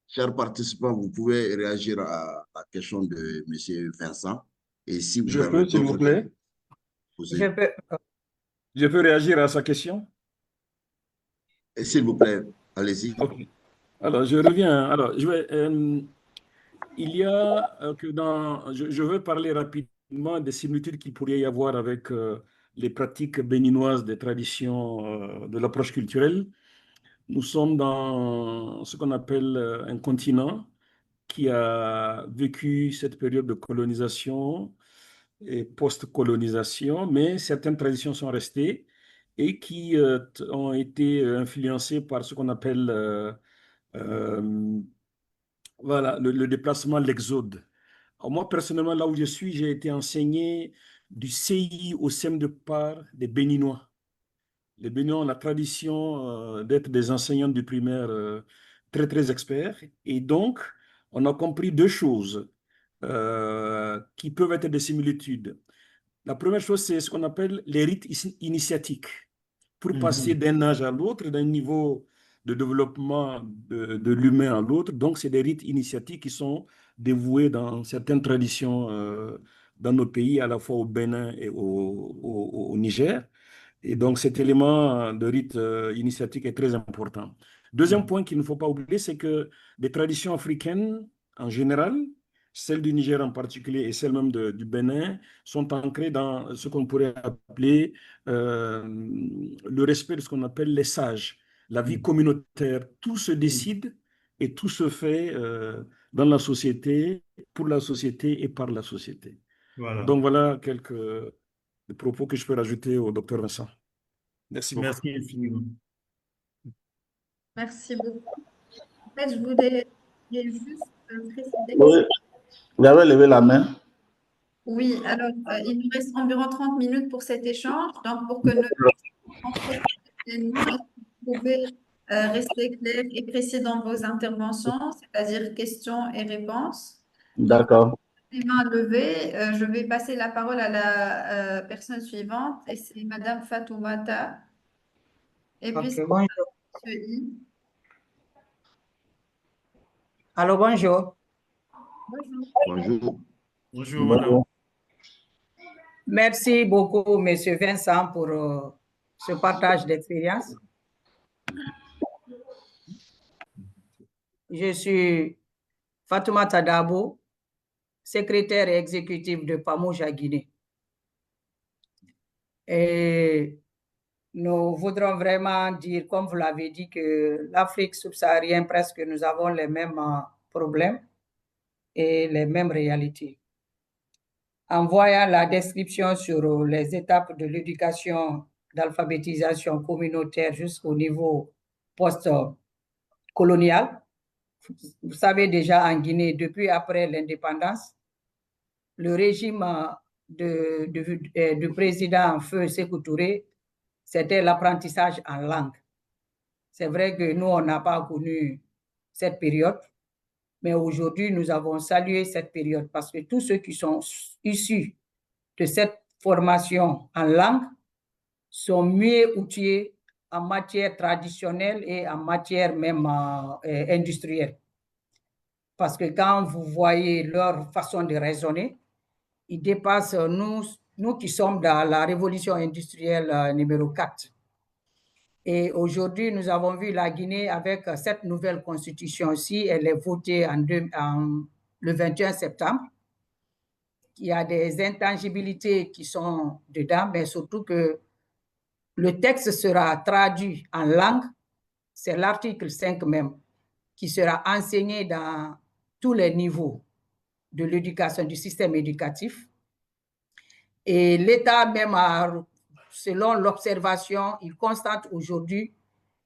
Chers participants, vous pouvez réagir à la question de M. Vincent. Et si vous Je avez peux, s'il vous d'autres plaît? questions, Je peux réagir à sa question? s'il vous plaît, allez-y. OK. Alors, je reviens. Alors, il y a que je veux parler rapidement des similitudes qu'il pourrait y avoir avec les pratiques béninoises des traditions de l'approche culturelle. Nous sommes dans ce qu'on appelle un continent qui a vécu cette période de colonisation et post-colonisation, mais certaines traditions sont restées et qui ont été influencées par ce qu'on appelle voilà, le déplacement, l'exode. Alors moi, personnellement, là où je suis, j'ai été enseigné du CI au CEM de part des Béninois. Les Béninois ont la tradition d'être des enseignants du primaire très, très experts. Et donc, on a compris deux choses qui peuvent être des similitudes. La première chose, c'est ce qu'on appelle les rites initiatiques. Pour passer d'un âge à l'autre, d'un niveau de développement de l'humain à l'autre. Donc, c'est des rites initiatiques qui sont dévoués dans certaines traditions dans nos pays, à la fois au Bénin et au Niger. Et donc, cet élément de rite initiatique est très important. Deuxième point qu'il ne faut pas oublier, c'est que les traditions africaines, en général, celles du Niger en particulier et celles même du Bénin, sont ancrées dans ce qu'on pourrait appeler le respect de ce qu'on appelle les sages, la vie communautaire. Tout se décide et tout se fait dans la société, pour la société et par la société. Voilà. Donc, voilà quelques propos que je peux rajouter au docteur Vincent. Merci beaucoup. Merci infiniment. Merci beaucoup. En fait, je voulais juste préciser. Oui, vous avez levé la main. Oui, alors il nous reste environ 30 minutes pour cet échange. Donc, pour que nous vous pouvez rester clair et précis dans vos interventions, c'est-à-dire questions et réponses. D'accord. Les mains levées, je vais passer la parole à la personne suivante et c'est Madame Fatoumata. Et puis, Ok, c'est bonjour. Monsieur I. Alors, bonjour. Bonjour. Bonjour. Bonjour, madame. Merci beaucoup, Monsieur Vincent, pour ce partage d'expérience. Je suis Fatoumata Dabo, secrétaire exécutive de Pamouja Guinée. Et nous voudrons vraiment dire, comme vous l'avez dit, que l'Afrique subsaharienne, presque, nous avons les mêmes problèmes et les mêmes réalités. En voyant la description sur les étapes de l'éducation d'alphabétisation communautaire jusqu'au niveau post-colonial, vous savez déjà en Guinée, depuis après l'indépendance, le régime du président Feu Sékou Touré, c'était l'apprentissage en langue. C'est vrai que nous, on n'a pas connu cette période, mais aujourd'hui, nous avons salué cette période parce que tous ceux qui sont issus de cette formation en langue sont mieux outillés en matière traditionnelle et en matière même industrielle. Parce que quand vous voyez leur façon de raisonner, ils dépassent nous qui sommes dans la révolution industrielle numéro 4. Et aujourd'hui, nous avons vu la Guinée avec cette nouvelle constitution-ci, elle est votée le 21 septembre. Il y a des intangibilités qui sont dedans, mais surtout que le texte sera traduit en langue, c'est l'article 5 même, qui sera enseigné dans tous les niveaux de l'éducation, du système éducatif. Et l'État même, selon l'observation, il constate aujourd'hui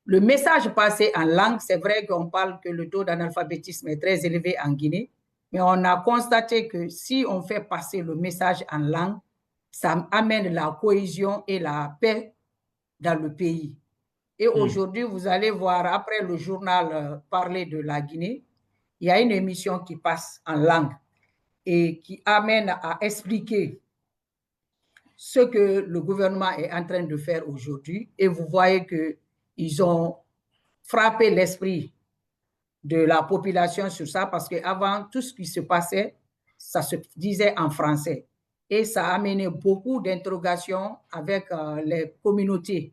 le message passé en langue. C'est vrai qu'on parle que le taux d'analphabétisme est très élevé en Guinée, mais on a constaté que si on fait passer le message en langue, ça amène la cohésion et la paix dans le pays. Et aujourd'hui, vous allez voir, après le journal parler de la Guinée, il y a une émission qui passe en langue et qui amène à expliquer ce que le gouvernement est en train de faire aujourd'hui. Et vous voyez qu'ils ont frappé l'esprit de la population sur ça parce qu'avant, tout ce qui se passait, ça se disait en français. Et ça a amené beaucoup d'interrogations avec les communautés.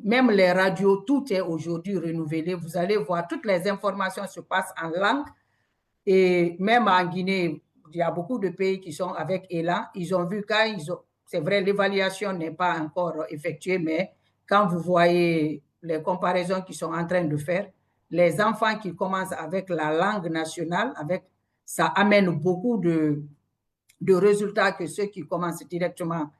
Même les radios, tout est aujourd'hui renouvelé. Vous allez voir, toutes les informations se passent en langue. Et même en Guinée, il y a beaucoup de pays qui sont avec ELA. Ils ont vu quand c'est vrai, l'évaluation n'est pas encore effectuée, mais quand vous voyez les comparaisons qu'ils sont en train de faire, les enfants qui commencent avec la langue nationale, ça amène beaucoup de résultats que ceux qui commencent directement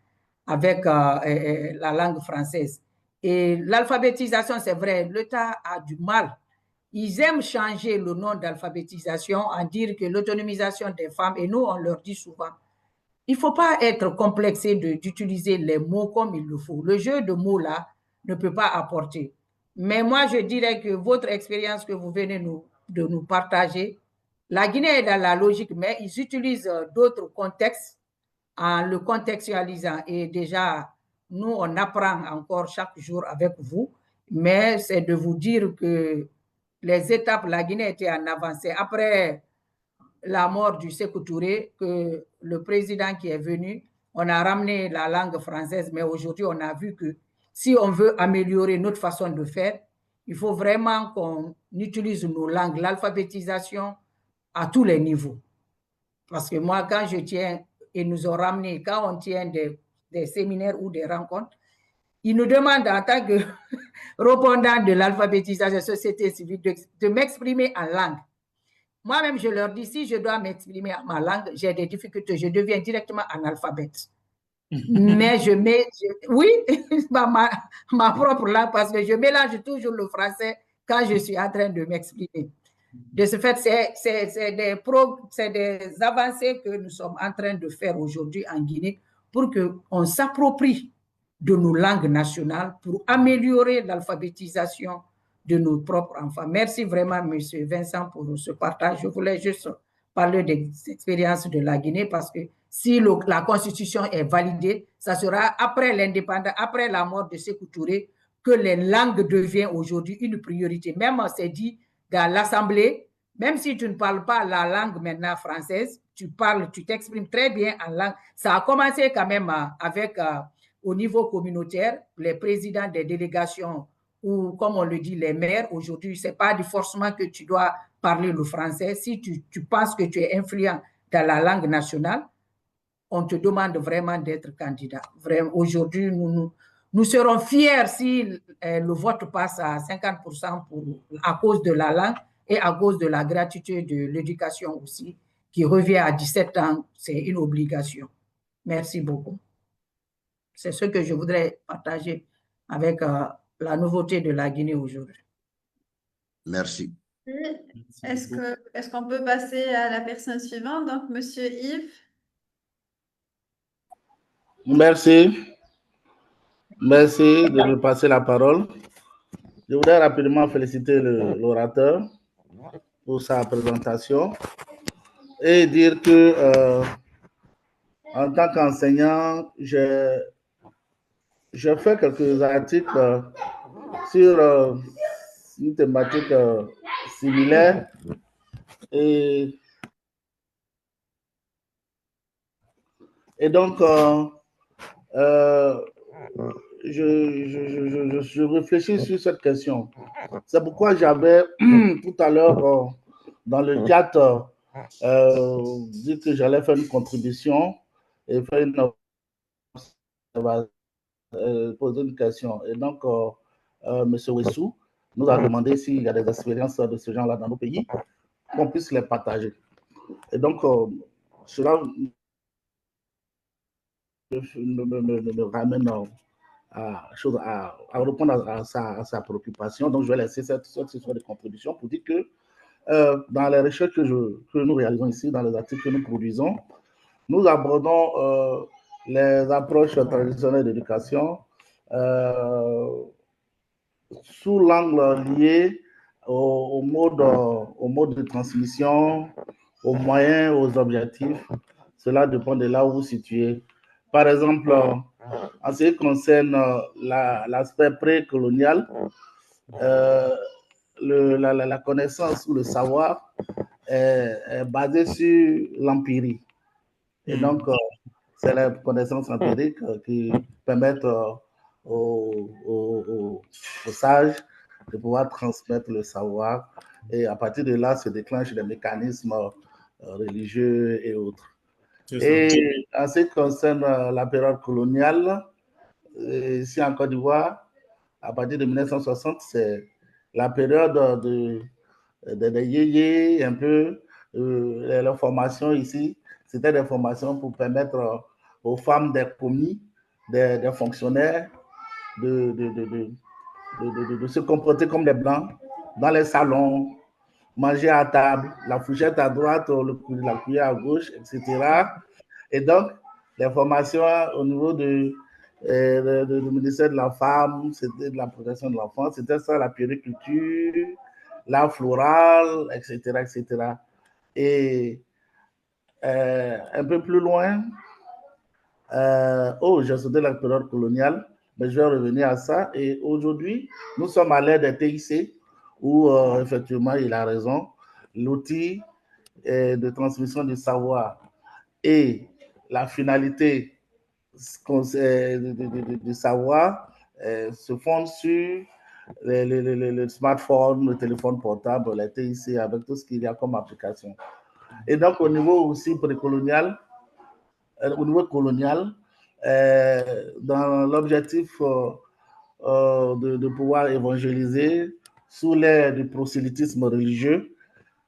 avec la langue française. Et l'alphabétisation, c'est vrai, l'État a du mal. Ils aiment changer le nom d'alphabétisation en dire que l'autonomisation des femmes, et nous, on leur dit souvent, il ne faut pas être complexé d'utiliser les mots comme il le faut. Le jeu de mots, là, ne peut pas apporter. Mais moi, je dirais que votre expérience que vous venez de nous partager, la Guinée est dans la logique, mais ils utilisent d'autres contextes en le contextualisant. Et déjà, nous, on apprend encore chaque jour avec vous, mais c'est de vous dire que les étapes, la Guinée était en avancée. Après la mort du Sékou Touré, que le président qui est venu, on a ramené la langue française, mais aujourd'hui, on a vu que si on veut améliorer notre façon de faire, il faut vraiment qu'on utilise nos langues, l'alphabétisation à tous les niveaux. Parce que moi, quand je tiens, et nous ont ramené, quand on tient des séminaires ou des rencontres, ils nous demandent en tant que répondant de l'alphabétisation société civile de m'exprimer en langue. Moi-même, je leur dis, si je dois m'exprimer en ma langue, j'ai des difficultés, je deviens directement analphabète. Mais oui, ma propre langue, parce que je mélange toujours le français quand je suis en train de m'exprimer. De ce fait, c'est des avancées que nous sommes en train de faire aujourd'hui en Guinée pour qu'on s'approprie de nos langues nationales pour améliorer l'alphabétisation de nos propres enfants. Merci vraiment, M. Vincent, pour ce partage. Je voulais juste parler des expériences de la Guinée parce que si la constitution est validée, ça sera après l'indépendance, après la mort de Sékou Touré, que les langues deviennent aujourd'hui une priorité. Même c'est dit dans l'Assemblée, même si tu ne parles pas la langue maintenant française, tu t'exprimes très bien en langue. Ça a commencé quand même avec, au niveau communautaire, les présidents des délégations ou, comme on le dit, les maires. Aujourd'hui, ce n'est pas forcément que tu dois parler le français. Si tu penses que tu es influent dans la langue nationale, on te demande vraiment d'être candidat. Aujourd'hui, nous serons fiers si le vote passe à 50% à cause de la langue et à cause de la gratuité de l'éducation aussi, qui revient à 17 ans. C'est une obligation. Merci beaucoup. C'est ce que je voudrais partager avec la nouveauté de la Guinée aujourd'hui. Merci. Est-ce qu'on peut passer à la personne suivante, donc Monsieur Yves? Merci. Merci de me passer la parole. Je voudrais rapidement féliciter l'orateur pour sa présentation et dire que en tant qu'enseignant, je fais quelques articles sur une thématique similaire et donc je réfléchis sur cette question. C'est pourquoi j'avais tout à l'heure dans le chat dit que j'allais faire une contribution et faire poser une question. Et donc, M. Wessou nous a demandé s'il y a des expériences de ce genre-là dans nos pays, qu'on puisse les partager. Et donc, cela me ramène à répondre à sa préoccupation. Donc, je vais laisser cette session de contribution pour dire que dans les recherches que nous réalisons ici, dans les articles que nous produisons, nous abordons les approches traditionnelles d'éducation sous l'angle lié au mode de transmission, aux moyens, aux objectifs. Cela dépend de là où vous situez. Par exemple, en ce qui concerne l'aspect précolonial, la connaissance ou le savoir est basé sur l'empirie. Et donc, c'est la connaissance empirique qui permet aux sages de pouvoir transmettre le savoir. Et à partir de là, se déclenchent des mécanismes religieux et autres. Et en ce qui concerne la période coloniale, ici en Côte d'Ivoire, à partir de 1960, c'est la période des yéyés, un peu, les formations ici, c'était des formations pour permettre aux femmes des commis, des fonctionnaires, de se comporter comme des blancs dans les salons, manger à table, la fourchette à droite, la cuillère à gauche, etc. Et donc, les formations au niveau du ministère de la Femme, c'était de la protection de l'enfant, c'était ça, la puériculture, l'art floral, etc., etc. Et un peu plus loin, j'ai sauté la période coloniale, mais je vais revenir à ça. Et aujourd'hui, nous sommes à l'ère des TIC, où effectivement, il a raison, l'outil de transmission du savoir et la finalité du savoir se fondent sur le smartphone, le téléphone portable, les TIC, avec tout ce qu'il y a comme application. Et donc, au niveau aussi précolonial, au niveau colonial, dans l'objectif de pouvoir évangéliser sous l'ère du prosélytisme religieux,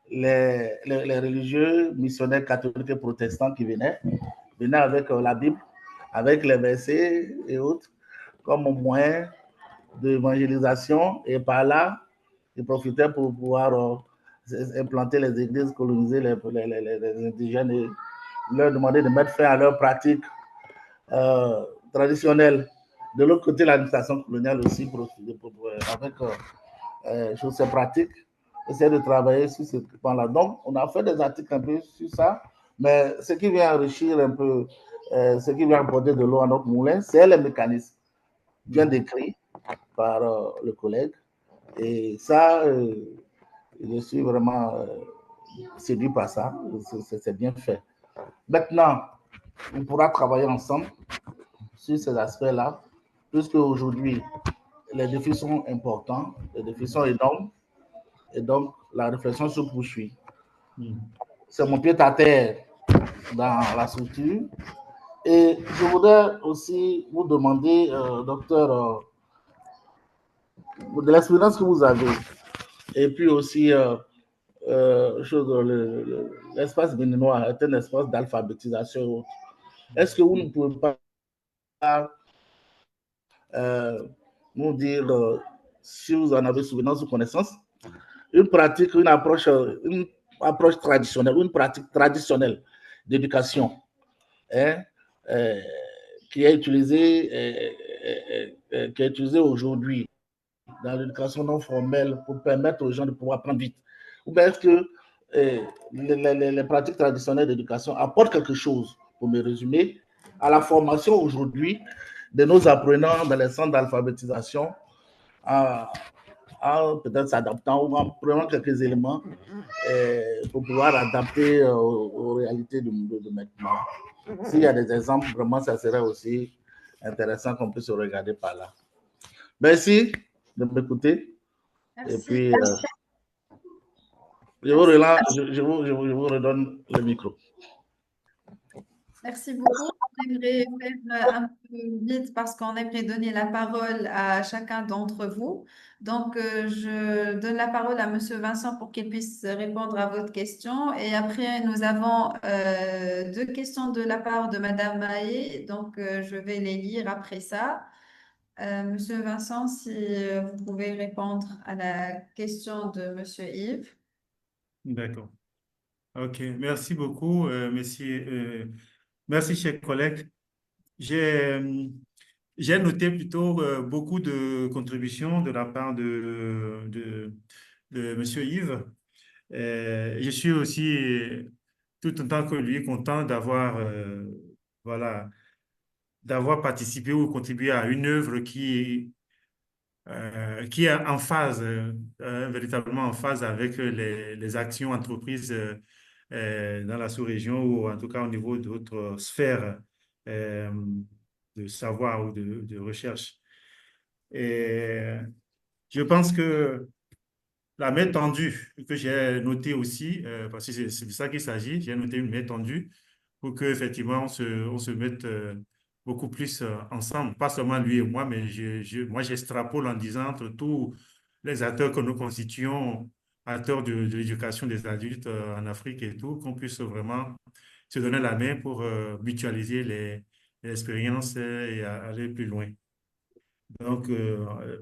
les religieux missionnaires catholiques et protestants qui venaient avec la Bible, avec les versets et autres, comme moyen d'évangélisation, et par là, ils profitaient pour pouvoir implanter les églises, coloniser les indigènes et leur demander de mettre fin à leurs pratiques traditionnelles. De l'autre côté, l'administration coloniale aussi, avec ces pratiques. essayer de travailler sur ce point-là. Donc, on a fait des articles un peu sur ça, mais ce qui vient enrichir un peu, ce qui vient apporter de l'eau à notre moulin, c'est les mécanismes bien décrits par le collègue. Et ça, je suis vraiment séduit par ça. C'est bien fait. Maintenant, on pourra travailler ensemble sur ces aspects-là, puisque aujourd'hui, les défis sont importants, les défis sont énormes, et donc la réflexion se poursuit. C'est mon pied à terre dans la structure. Et je voudrais aussi vous demander, docteur, de l'expérience que vous avez, et puis aussi, l'espace béninois est un espace d'alphabétisation. Est-ce que vous ne pouvez pas nous dire si vous en avez souvenance ou connaissance, une pratique, une approche traditionnelle, une pratique traditionnelle d'éducation qui est utilisée aujourd'hui dans l'éducation non formelle pour permettre aux gens de pouvoir apprendre vite? Ou bien est-ce que les pratiques traditionnelles d'éducation apportent quelque chose, pour me résumer, à la formation aujourd'hui de nos apprenants dans les centres d'alphabétisation, en peut-être s'adaptant ou en prenant quelques éléments pour pouvoir adapter aux réalités de maintenant. S'il y a des exemples, vraiment, ça serait aussi intéressant qu'on puisse regarder par là. Merci de m'écouter. Et puis, je vous redonne le micro. Merci beaucoup. On aimerait faire un peu vite parce qu'on aimerait donner la parole à chacun d'entre vous. Donc, je donne la parole à Monsieur Vincent pour qu'il puisse répondre à votre question. Et après, nous avons deux questions de la part de Madame Maé. Donc, je vais les lire après ça. Monsieur Vincent, si vous pouvez répondre à la question de Monsieur Yves. D'accord. OK. Merci beaucoup, merci, chers collègues. J'ai noté plutôt beaucoup de contributions de la part de M. Yves. Je suis aussi, tout autant que lui, content d'avoir participé ou contribué à une œuvre qui est en phase, véritablement en phase avec les actions entreprises dans la sous-région ou en tout cas au niveau d'autres sphères de savoir ou de recherche. Et je pense que la main tendue que j'ai notée aussi, parce que c'est de ça qu'il s'agit, j'ai noté une main tendue pour qu'effectivement on se mette beaucoup plus ensemble, pas seulement lui et moi, mais moi j'extrapole en disant entre tous les acteurs que nous constituons, acteurs de l'éducation des adultes en Afrique et tout, qu'on puisse vraiment se donner la main pour mutualiser les expériences et aller plus loin. Donc,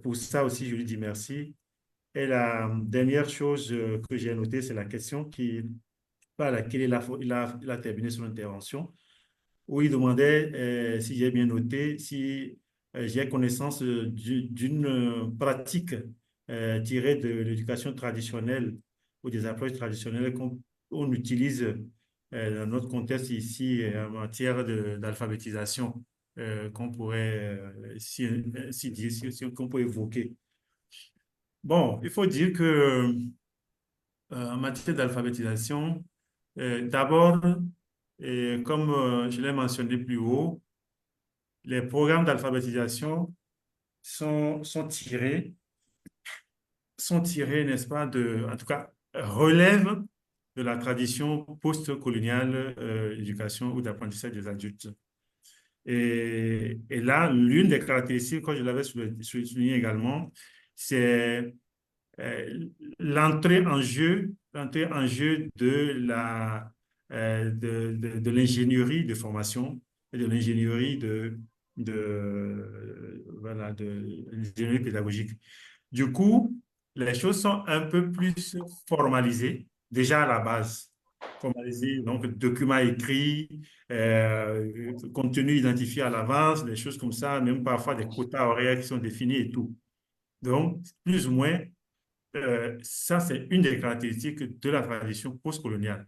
pour ça aussi, je lui dis merci. Et la dernière chose que j'ai notée, c'est la question par laquelle il a terminé son intervention, où il demandait, si j'ai bien noté, si j'ai connaissance d'une pratique tirée de l'éducation traditionnelle ou des approches traditionnelles qu'on utilise dans notre contexte ici en matière d'alphabétisation qu'on pourrait, qu'on pourrait évoquer. Bon, il faut dire que en matière d'alphabétisation, d'abord, comme je l'ai mentionné plus haut, les programmes d'alphabétisation sont tirés, n'est-ce pas, en tout cas, relèvent de la tradition post-coloniale d'éducation ou d'apprentissage des adultes. Et là, l'une des caractéristiques, comme je l'avais souligné également, c'est l'entrée en jeu de l'ingénierie de formation et de l'ingénierie l'ingénierie pédagogique. Du coup, les choses sont un peu plus formalisées, déjà à la base. Formalisées, donc documents écrits, contenu identifié à l'avance, des choses comme ça, même parfois des quotas horaires qui sont définis et tout. Donc, plus ou moins, ça, c'est une des caractéristiques de la tradition postcoloniale.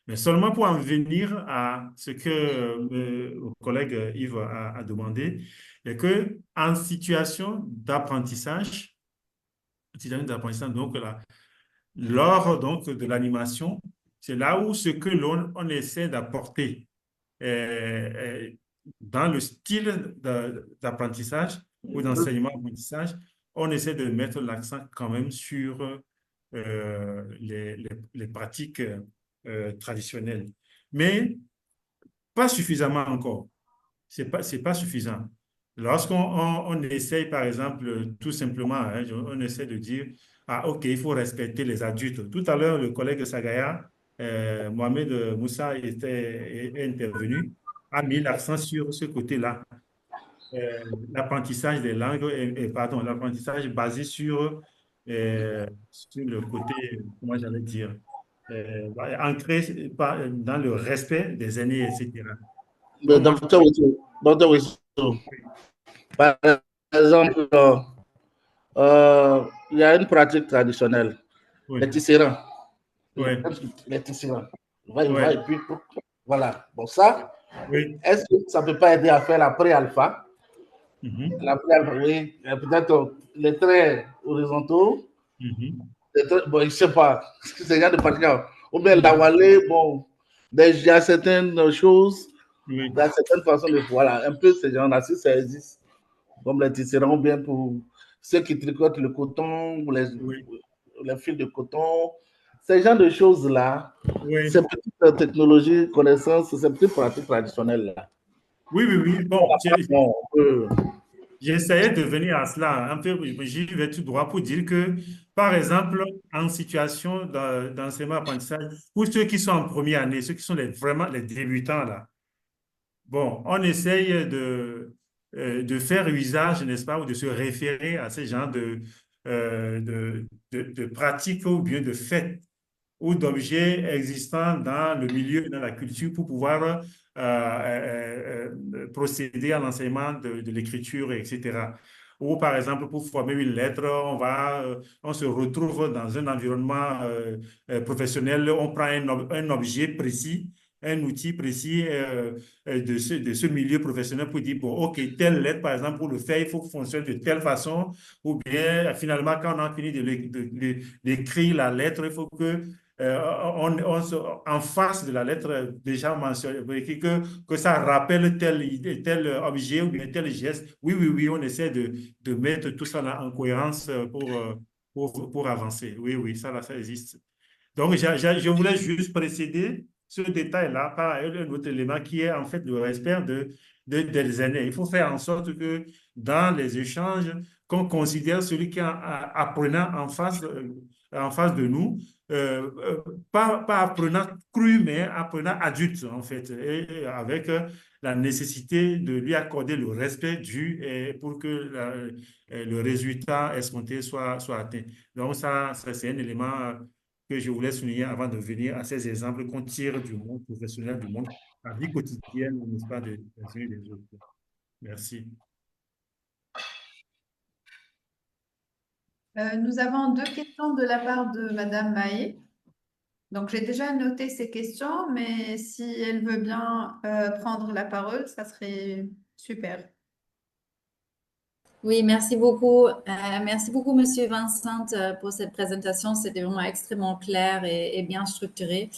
Mais seulement pour en venir à ce que mon collègue Yves a demandé, c'est qu'en situation d'apprentissage, donc là, lors donc, de l'animation, c'est là où ce que on essaie d'apporter dans le style d'apprentissage ou d'enseignement-apprentissage, on essaie de mettre l'accent quand même sur les pratiques traditionnelles. Mais pas suffisamment encore. C'est pas suffisant. Lorsqu'on on essaye, par exemple, tout simplement, hein, on essaie de dire, ah, OK, il faut respecter les adultes. Tout à l'heure, le collègue Sagaya, Mohamed Moussa, est intervenu, a mis l'accent sur ce côté-là. L'apprentissage des langues, pardon, l'apprentissage basé sur le côté, comment j'allais dire, ancré dans le respect des aînés, etc. Mais Docteur Wissou, par exemple, il y a une pratique traditionnelle, Oui. les tisserands. Oui. Les tisserands. Il va, Ouais. et puis, voilà. Bon, ça, Oui. est-ce que ça ne peut pas aider à faire la pré-alpha? Mhm. La pré-alpha, oui. Peut-être les traits horizontaux. Bon, je ne sais pas. C'est genre de pratique. Ou bien la wallée, bon, il y a certaines choses, il y a certaines façons de. Voilà, un peu ces gens-là, si ça existe. Comme les tisserands, ou bien pour ceux qui tricotent le coton, ou les fils de coton. Ces genres de choses-là, ces petites technologies, connaissances, ces petites pratiques traditionnelles-là. Oui. Bon, j'essayais de venir à cela. Un peu, j'y vais tout droit pour dire que, par exemple, en situation d'enseignement-apprentissage, pour ceux qui sont en première année, ceux qui sont vraiment les débutants, là, bon, on essaye de faire usage, n'est-ce pas, ou de se référer à ces genres de pratiques ou bien de faits ou d'objets existants dans le milieu, dans la culture, pour pouvoir procéder à l'enseignement de l'écriture, etc. Ou par exemple, pour former une lettre, on se retrouve dans un environnement professionnel, on prend un objet précis, un outil précis de ce milieu professionnel pour dire, bon, OK, telle lettre, par exemple, pour le faire, il faut fonctionner de telle façon, ou bien, finalement, quand on a fini d'écrire la lettre, il faut que en face de la lettre déjà mentionnée, que ça rappelle tel objet ou bien tel geste. Oui, on essaie de mettre tout ça là en cohérence pour avancer. Oui, ça existe. Donc, je voulais juste précéder ce détail-là par un autre élément qui est en fait le respect des aînés. Il faut faire en sorte que dans les échanges, qu'on considère celui qui est apprenant en face de nous, pas apprenant cru, mais apprenant adulte, en fait, et avec la nécessité de lui accorder le respect dû pour que le résultat escompté soit atteint. Donc, ça c'est un élément que je voulais souligner avant de venir à ces exemples qu'on tire du monde professionnel, du monde, la vie quotidienne, n'est-ce pas, des uns et des autres. Merci. Nous avons 2 questions de la part de Madame Maé. Donc, j'ai déjà noté ces questions, mais si elle veut bien prendre la parole, ça serait super. Oui, merci beaucoup. Merci beaucoup, Monsieur Vincent, pour cette présentation. C'était vraiment extrêmement clair et bien structuré,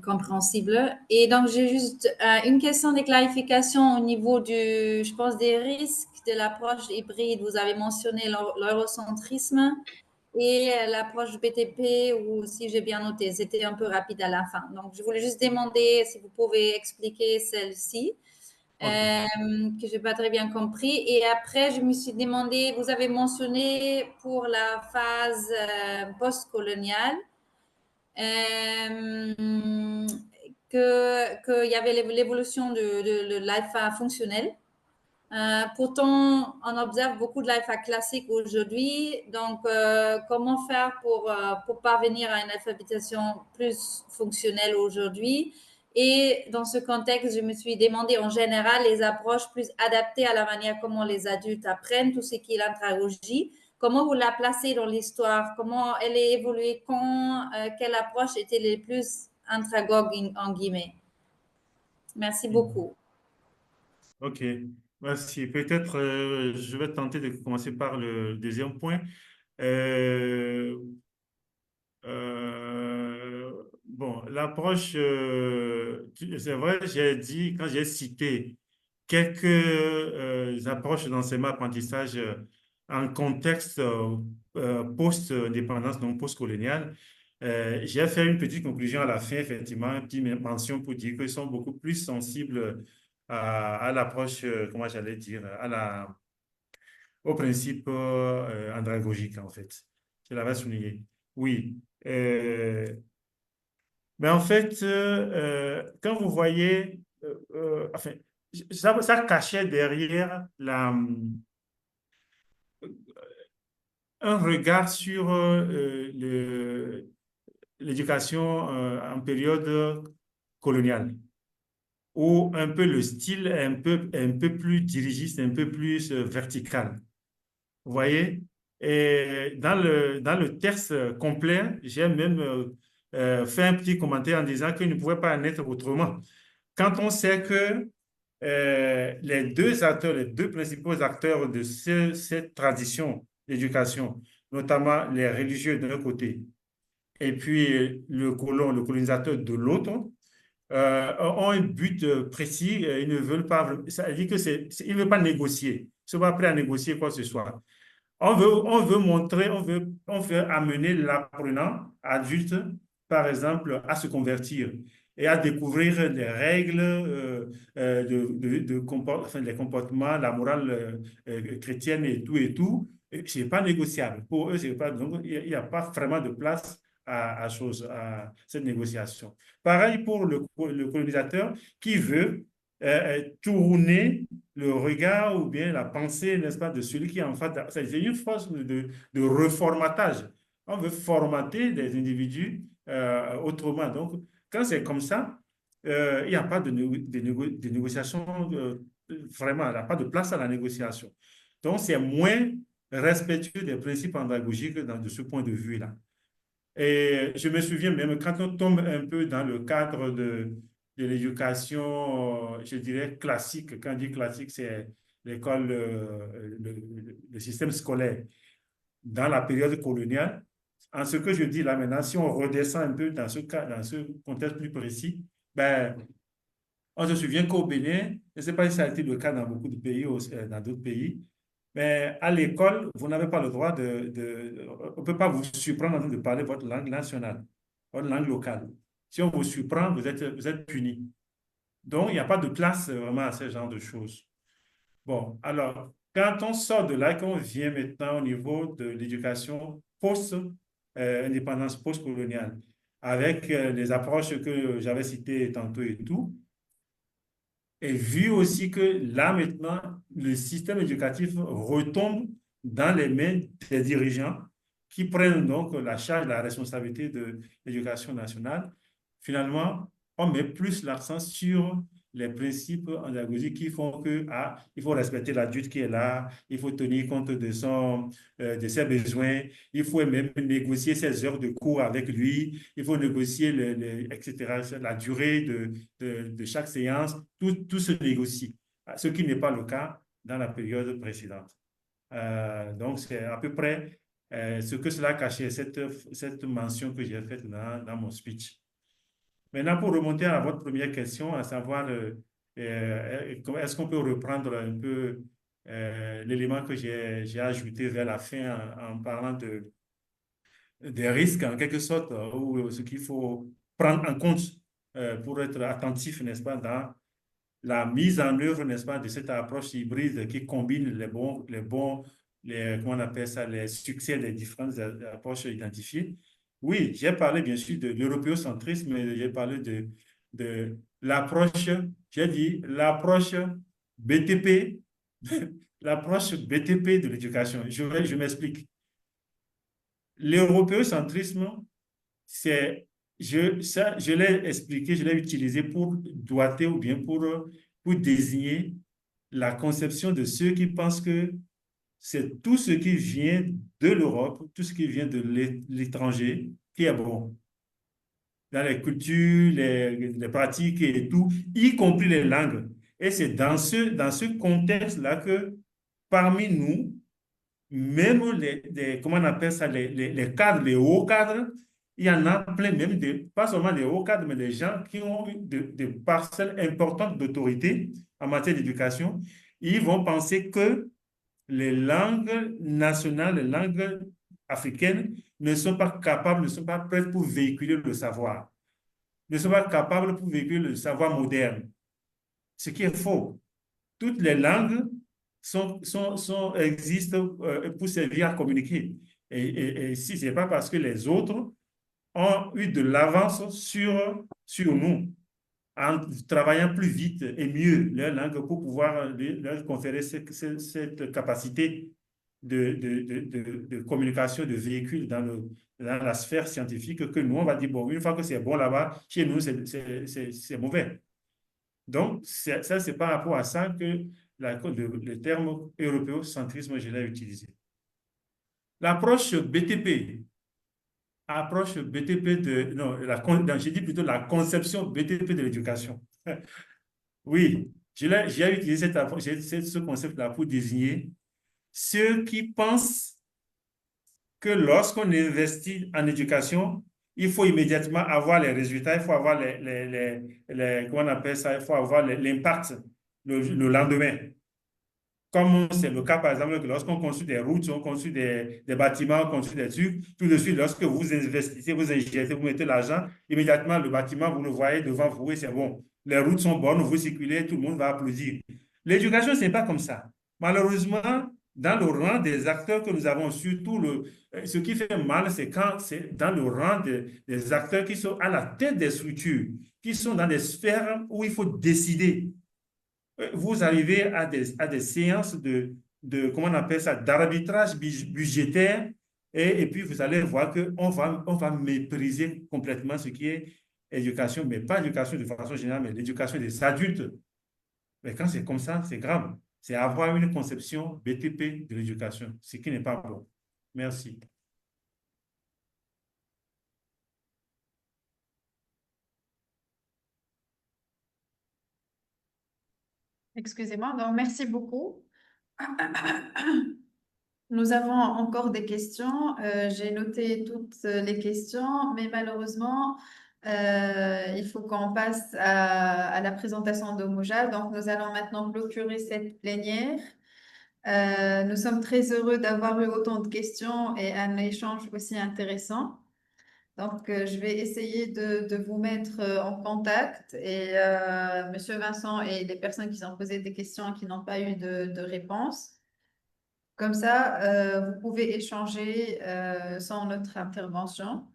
compréhensible. Et donc, j'ai juste une question de clarification au niveau je pense, des risques de l'approche hybride. Vous avez mentionné l'eurocentrisme et l'approche du BTP, ou si j'ai bien noté, c'était un peu rapide à la fin. Donc, je voulais juste demander si vous pouvez expliquer celle-ci. Que je n'ai pas très bien compris. Et après, je me suis demandé, vous avez mentionné pour la phase post-coloniale qu'il y avait l'évolution de l'alpha fonctionnel. Pourtant, on observe beaucoup de l'alpha classique aujourd'hui. Donc, comment faire pour parvenir à une alphabétisation plus fonctionnelle aujourd'hui? Et dans ce contexte, je me suis demandé en général les approches plus adaptées à la manière comment les adultes apprennent, tout ce qui est l'andragogie, comment vous la placez dans l'histoire? Comment elle a évolué? Quelle approche était le plus andragogue en guillemets? Merci beaucoup. OK, merci. Peut-être je vais tenter de commencer par le deuxième point. Bon, l'approche, c'est vrai, j'ai dit, quand j'ai cité quelques approches d'enseignement-apprentissage en contexte post-indépendance, donc post-colonial, j'ai fait une petite conclusion à la fin, effectivement, une petite mention pour dire qu'ils sont beaucoup plus sensibles à l'approche, comment j'allais dire, au principe andragogique, en fait. Je l'avais souligné. Oui. Mais en fait, quand vous voyez, enfin, ça cachait derrière un regard sur l'éducation en période coloniale, où un peu le style est un peu plus dirigiste, un peu plus vertical. Vous voyez? Et dans le texte complet, j'ai même fait un petit commentaire en disant qu'il ne pouvait pas en être autrement. Quand on sait que les deux principaux acteurs de cette tradition d'éducation, notamment les religieux d'un côté, et puis le colonisateur de l'autre, ont un but précis. Ils ne veulent pas, ça dit que ils ne veulent pas négocier. Ils ne sont pas prêts à négocier quoi que ce soit. On veut montrer, on veut amener l'apprenant adulte, par exemple, à se convertir et à découvrir les règles les comportements, la morale chrétienne et tout et tout. Ce n'est pas négociable. Pour eux, c'est pas, donc, il n'y a pas vraiment de place à cette négociation. Pareil pour le colonisateur qui veut tourner le regard ou bien la pensée, n'est-ce pas, de celui qui est en face. C'est une force de reformatage. On veut formater des individus autrement. Donc, quand c'est comme ça, il n'y a pas de négociation, vraiment, il n'y a pas de place à la négociation. Donc, c'est moins respectueux des principes andragogiques de ce point de vue-là. Et je me souviens même, quand on tombe un peu dans le cadre de l'éducation, je dirais classique, quand on dit classique, c'est l'école, le système scolaire, dans la période coloniale, en ce que je dis là maintenant, si on redescend un peu dans ce contexte plus précis, ben, on se souvient qu'au Bénin, je ne sais pas si ça a été le cas dans beaucoup de pays, dans d'autres pays, mais à l'école, vous n'avez pas le droit on ne peut pas vous surprendre en train de parler votre langue nationale, votre langue locale. Si on vous surprend, vous êtes puni. Donc, il n'y a pas de place vraiment à ce genre de choses. Bon, alors, quand on sort de là, qu'on vient maintenant au niveau de l'éducation post-indépendance, post-coloniale, avec les approches que j'avais citées tantôt et tout, et vu aussi que là, maintenant, le système éducatif retombe dans les mains des dirigeants qui prennent donc la charge, la responsabilité de l'éducation nationale, finalement, on met plus l'accent sur les principes andragogiques qui font que il faut respecter l'adulte qui est là, il faut tenir compte de ses besoins, il faut même négocier ses heures de cours avec lui, il faut négocier, etc., la durée de chaque séance, tout se négocie, ce qui n'est pas le cas dans la période précédente. Donc, c'est à peu près ce que cela cachait, cette mention que j'ai faite dans mon speech. Maintenant, pour remonter à votre première question, à savoir, est-ce qu'on peut reprendre un peu l'élément que j'ai ajouté vers la fin en parlant des risques, en quelque sorte, ou ce qu'il faut prendre en compte pour être attentif, n'est-ce pas, dans la mise en œuvre, n'est-ce pas, de cette approche hybride qui combine comment on appelle ça, les succès des différentes approches identifiées. Oui, j'ai parlé bien sûr de l'européocentrisme, mais j'ai parlé de l'approche, j'ai dit l'approche BTP, l'approche BTP de l'éducation. Je m'explique. L'européocentrisme, je l'ai expliqué, je l'ai utilisé pour doiter ou bien pour désigner la conception de ceux qui pensent que c'est tout ce qui vient de l'Europe, tout ce qui vient de l'étranger qui est bon. Dans les cultures, les pratiques et tout, y compris les langues. Et c'est dans ce contexte-là que parmi nous, même comment on appelle ça, les cadres, les hauts cadres, il y en a plein, même pas seulement des hauts cadres, mais des gens qui ont des parcelles importantes d'autorité en matière d'éducation. Ils vont penser que les langues nationales, les langues africaines ne sont pas capables, ne sont pas prêtes pour véhiculer le savoir, ne sont pas capables pour véhiculer le savoir moderne. Ce qui est faux. Toutes les langues existent pour servir à communiquer. Et si ce n'est pas parce que les autres ont eu de l'avance sur nous, en travaillant plus vite et mieux leur langue pour pouvoir leur conférer cette capacité de communication, de véhicule dans la sphère scientifique, que nous, on va dire, bon, une fois que c'est bon là-bas, chez nous, c'est mauvais. Donc, ça, c'est par rapport à ça que le terme européocentrisme, je l'ai utilisé. L'approche BTP, j'ai dit plutôt la conception BTP de l'éducation. Oui, j'ai utilisé ce concept-là pour désigner ceux qui pensent que lorsqu'on investit en éducation, il faut immédiatement avoir les résultats, il faut avoir comment on appelle ça, il faut avoir l'impact le lendemain. Comme c'est le cas, par exemple, que lorsqu'on construit des routes, on construit des bâtiments, on construit des trucs, tout de suite, lorsque vous investissez, vous injectez, vous mettez l'argent, immédiatement, le bâtiment, vous le voyez devant vous et c'est bon. Les routes sont bonnes, vous circulez, tout le monde va applaudir. L'éducation, ce n'est pas comme ça. Malheureusement, dans le rang des acteurs que nous avons, surtout ce qui fait mal, c'est quand c'est dans le rang des acteurs qui sont à la tête des structures, qui sont dans des sphères où il faut décider. Vous arrivez à des séances comment on appelle ça, d'arbitrage budgétaire, et puis vous allez voir qu'on va mépriser complètement ce qui est éducation, mais pas l'éducation de façon générale, mais l'éducation des adultes. Mais quand c'est comme ça, c'est grave. C'est avoir une conception BTP de l'éducation, ce qui n'est pas bon. Merci. Excusez-moi, donc merci beaucoup. Nous avons encore des questions. J'ai noté toutes les questions, mais malheureusement, il faut qu'on passe à la présentation de Mouja. Donc, nous allons maintenant clôturer cette plénière. Nous sommes très heureux d'avoir eu autant de questions et un échange aussi intéressant. Donc, je vais essayer de vous mettre en contact et Monsieur Vincent et les personnes qui ont posé des questions et qui n'ont pas eu de réponse. Comme ça, vous pouvez échanger sans notre intervention.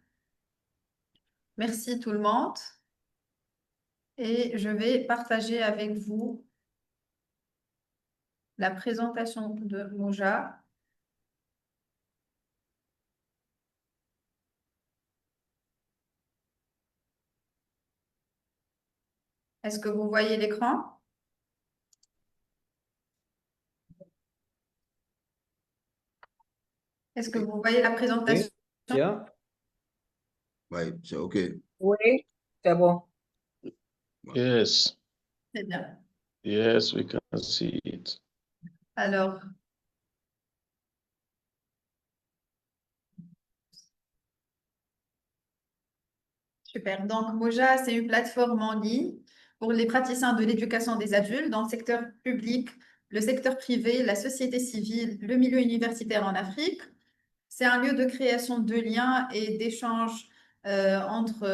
Merci tout le monde. Et je vais partager avec vous la présentation de Mouja. Est-ce que vous voyez l'écran? Est-ce que vous voyez la présentation? Yeah. Oui, c'est OK. Oui, c'est bon. Yes. C'est bien. Yes, we can see it. Alors, super. Donc, Moja, c'est une plateforme en ligne pour les praticiens de l'éducation des adultes dans le secteur public, le secteur privé, la société civile, le milieu universitaire en Afrique. C'est un lieu de création de liens et d'échanges entre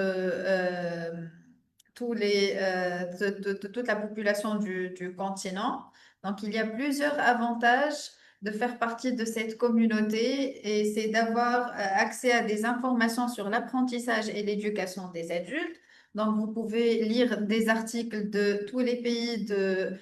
toute la population du continent. Donc, il y a plusieurs avantages de faire partie de cette communauté et c'est d'avoir accès à des informations sur l'apprentissage et l'éducation des adultes. Donc, vous pouvez lire des articles de tous les pays de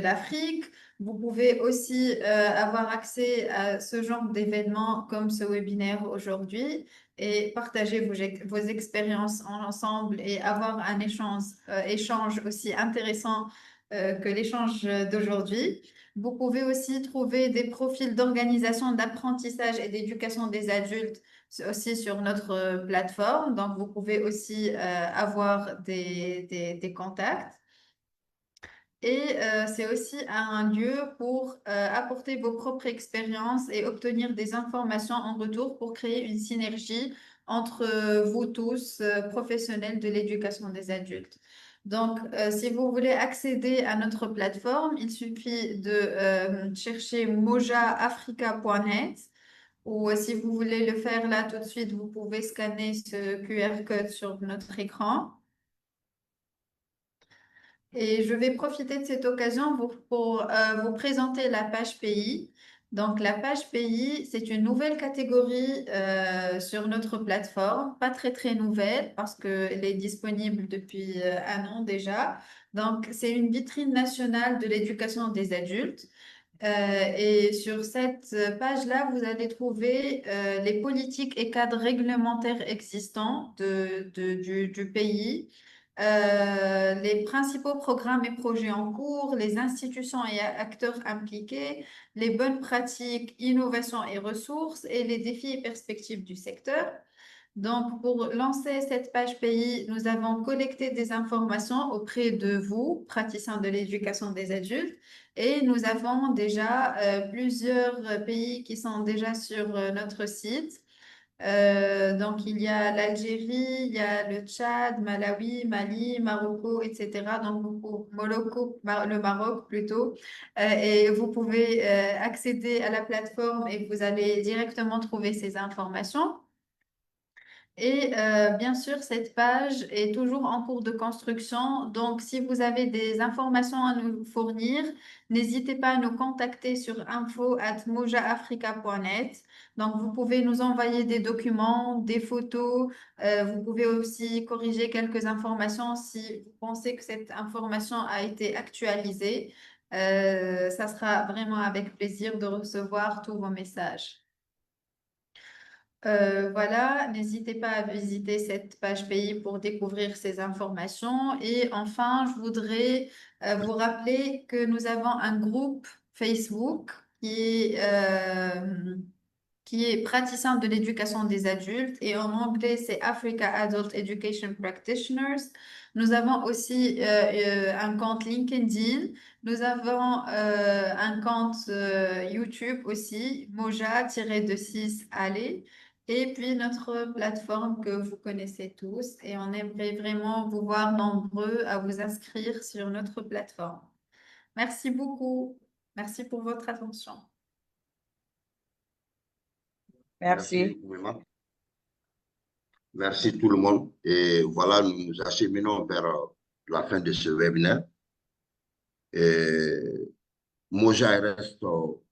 l'Afrique. Vous pouvez aussi avoir accès à ce genre d'événements comme ce webinaire aujourd'hui et partager vos expériences ensemble et avoir un échange aussi intéressant que l'échange d'aujourd'hui. Vous pouvez aussi trouver des profils d'organisation d'apprentissage et d'éducation des adultes aussi sur notre plateforme. Donc, vous pouvez aussi avoir des contacts. Et c'est aussi un lieu pour apporter vos propres expériences et obtenir des informations en retour pour créer une synergie entre vous tous, professionnels de l'éducation des adultes. Donc, si vous voulez accéder à notre plateforme, il suffit de chercher mojaafrica.net ou si vous voulez le faire là tout de suite, vous pouvez scanner ce QR code sur notre écran. Et je vais profiter de cette occasion pour vous présenter la page pays. Donc, la page pays, c'est une nouvelle catégorie sur notre plateforme, pas très nouvelle parce qu'elle est disponible depuis un an déjà. Donc, c'est une vitrine nationale de l'éducation des adultes. Et sur cette page-là, vous allez trouver les politiques et cadres réglementaires existants du pays, les principaux programmes et projets en cours, les institutions et acteurs impliqués, les bonnes pratiques, innovations et ressources et les défis et perspectives du secteur. Donc, pour lancer cette page pays, nous avons collecté des informations auprès de vous, praticiens de l'éducation des adultes, et nous avons déjà plusieurs pays qui sont déjà sur notre site. Donc, il y a l'Algérie, il y a le Tchad, Malawi, Mali, Marocco, etc. Donc, le Maroc plutôt. Et vous pouvez accéder à la plateforme et vous allez directement trouver ces informations. Et bien sûr, cette page est toujours en cours de construction. Donc, si vous avez des informations à nous fournir, n'hésitez pas à nous contacter sur info@mojaafrica.net. Donc, vous pouvez nous envoyer des documents, des photos. Vous pouvez aussi corriger quelques informations si vous pensez que cette information a été actualisée. Ça sera vraiment avec plaisir de recevoir tous vos messages. Voilà, n'hésitez pas à visiter cette page pays pour découvrir ces informations. Et enfin, je voudrais vous rappeler que nous avons un groupe Facebook qui est praticien de l'éducation des adultes et en anglais, c'est Africa Adult Education Practitioners. Nous avons aussi un compte LinkedIn. Nous avons un compte YouTube aussi, Moja-26 Allez. Et puis notre plateforme que vous connaissez tous et on aimerait vraiment vous voir nombreux à vous inscrire sur notre plateforme. Merci beaucoup. Merci pour votre attention. Merci. Merci, merci tout le monde. Et voilà, nous nous acheminons vers la fin de ce webinaire. Et Moja reste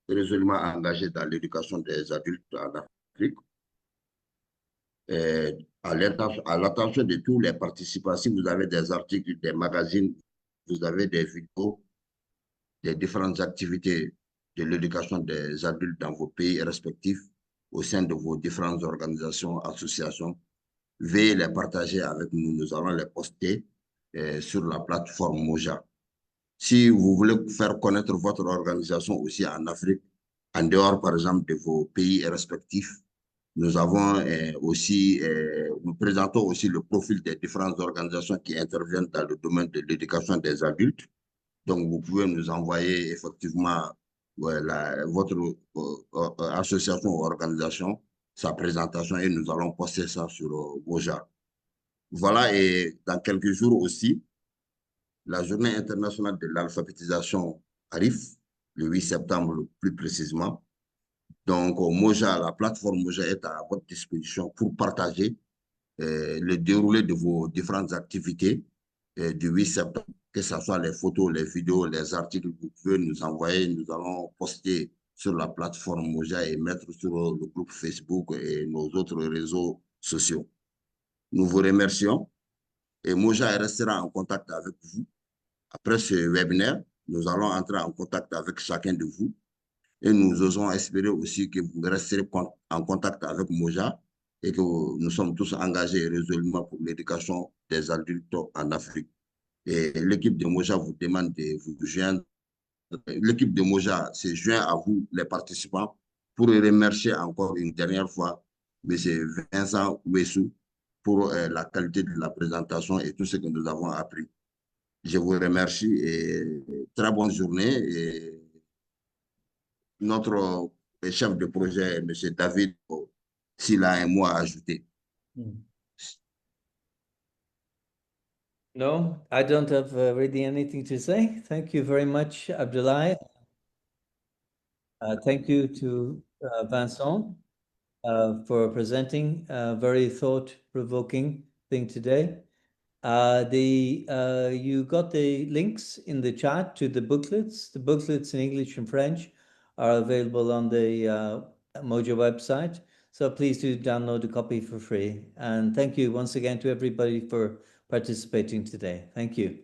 résolument engagé dans l'éducation des adultes en Afrique. Et à l'attention de tous les participants, si vous avez des articles, des magazines, vous avez des vidéos, des différentes activités de l'éducation des adultes dans vos pays respectifs, au sein de vos différentes organisations, associations, veuillez les partager avec nous. Nous allons les poster sur la plateforme Moja. Si vous voulez faire connaître votre organisation aussi en Afrique, en dehors par exemple de vos pays respectifs, nous avons nous présentons aussi le profil des différentes organisations qui interviennent dans le domaine de l'éducation des adultes. Donc, vous pouvez nous envoyer effectivement votre association ou organisation, sa présentation et nous allons poster ça sur Moja. Voilà, et dans quelques jours aussi, la journée internationale de l'alphabétisation arrive, le 8 septembre plus précisément. Donc, Moja, la plateforme Moja est à votre disposition pour partager le déroulé de vos différentes activités du 8 septembre, que ce soit les photos, les vidéos, les articles que vous pouvez nous envoyer. Nous allons poster sur la plateforme Moja et mettre sur le groupe Facebook et nos autres réseaux sociaux. Nous vous remercions et Moja restera en contact avec vous. Après ce webinaire, nous allons entrer en contact avec chacun de vous. Et nous osons espérer aussi que vous resterez en contact avec Moja et que nous sommes tous engagés résolument pour l'éducation des adultes en Afrique. Et l'équipe de Moja vous demande de vous joindre. L'équipe de Moja se joint à vous, les participants, pour remercier encore une dernière fois M. Vincent Ouessou pour la qualité de la présentation et tout ce que nous avons appris. Je vous remercie et très bonne journée. Et notre chef de projet, M. David, s'il a un mot à ajouter. No, I don't have really anything to say. Thank you very much, Abdoulaye. Thank you to Vincent for presenting a very thought-provoking thing today. You got the links in the chat to the booklets. The booklets in English and French are available on the Moja website. So please do download a copy for free. And thank you once again to everybody for participating today. Thank you.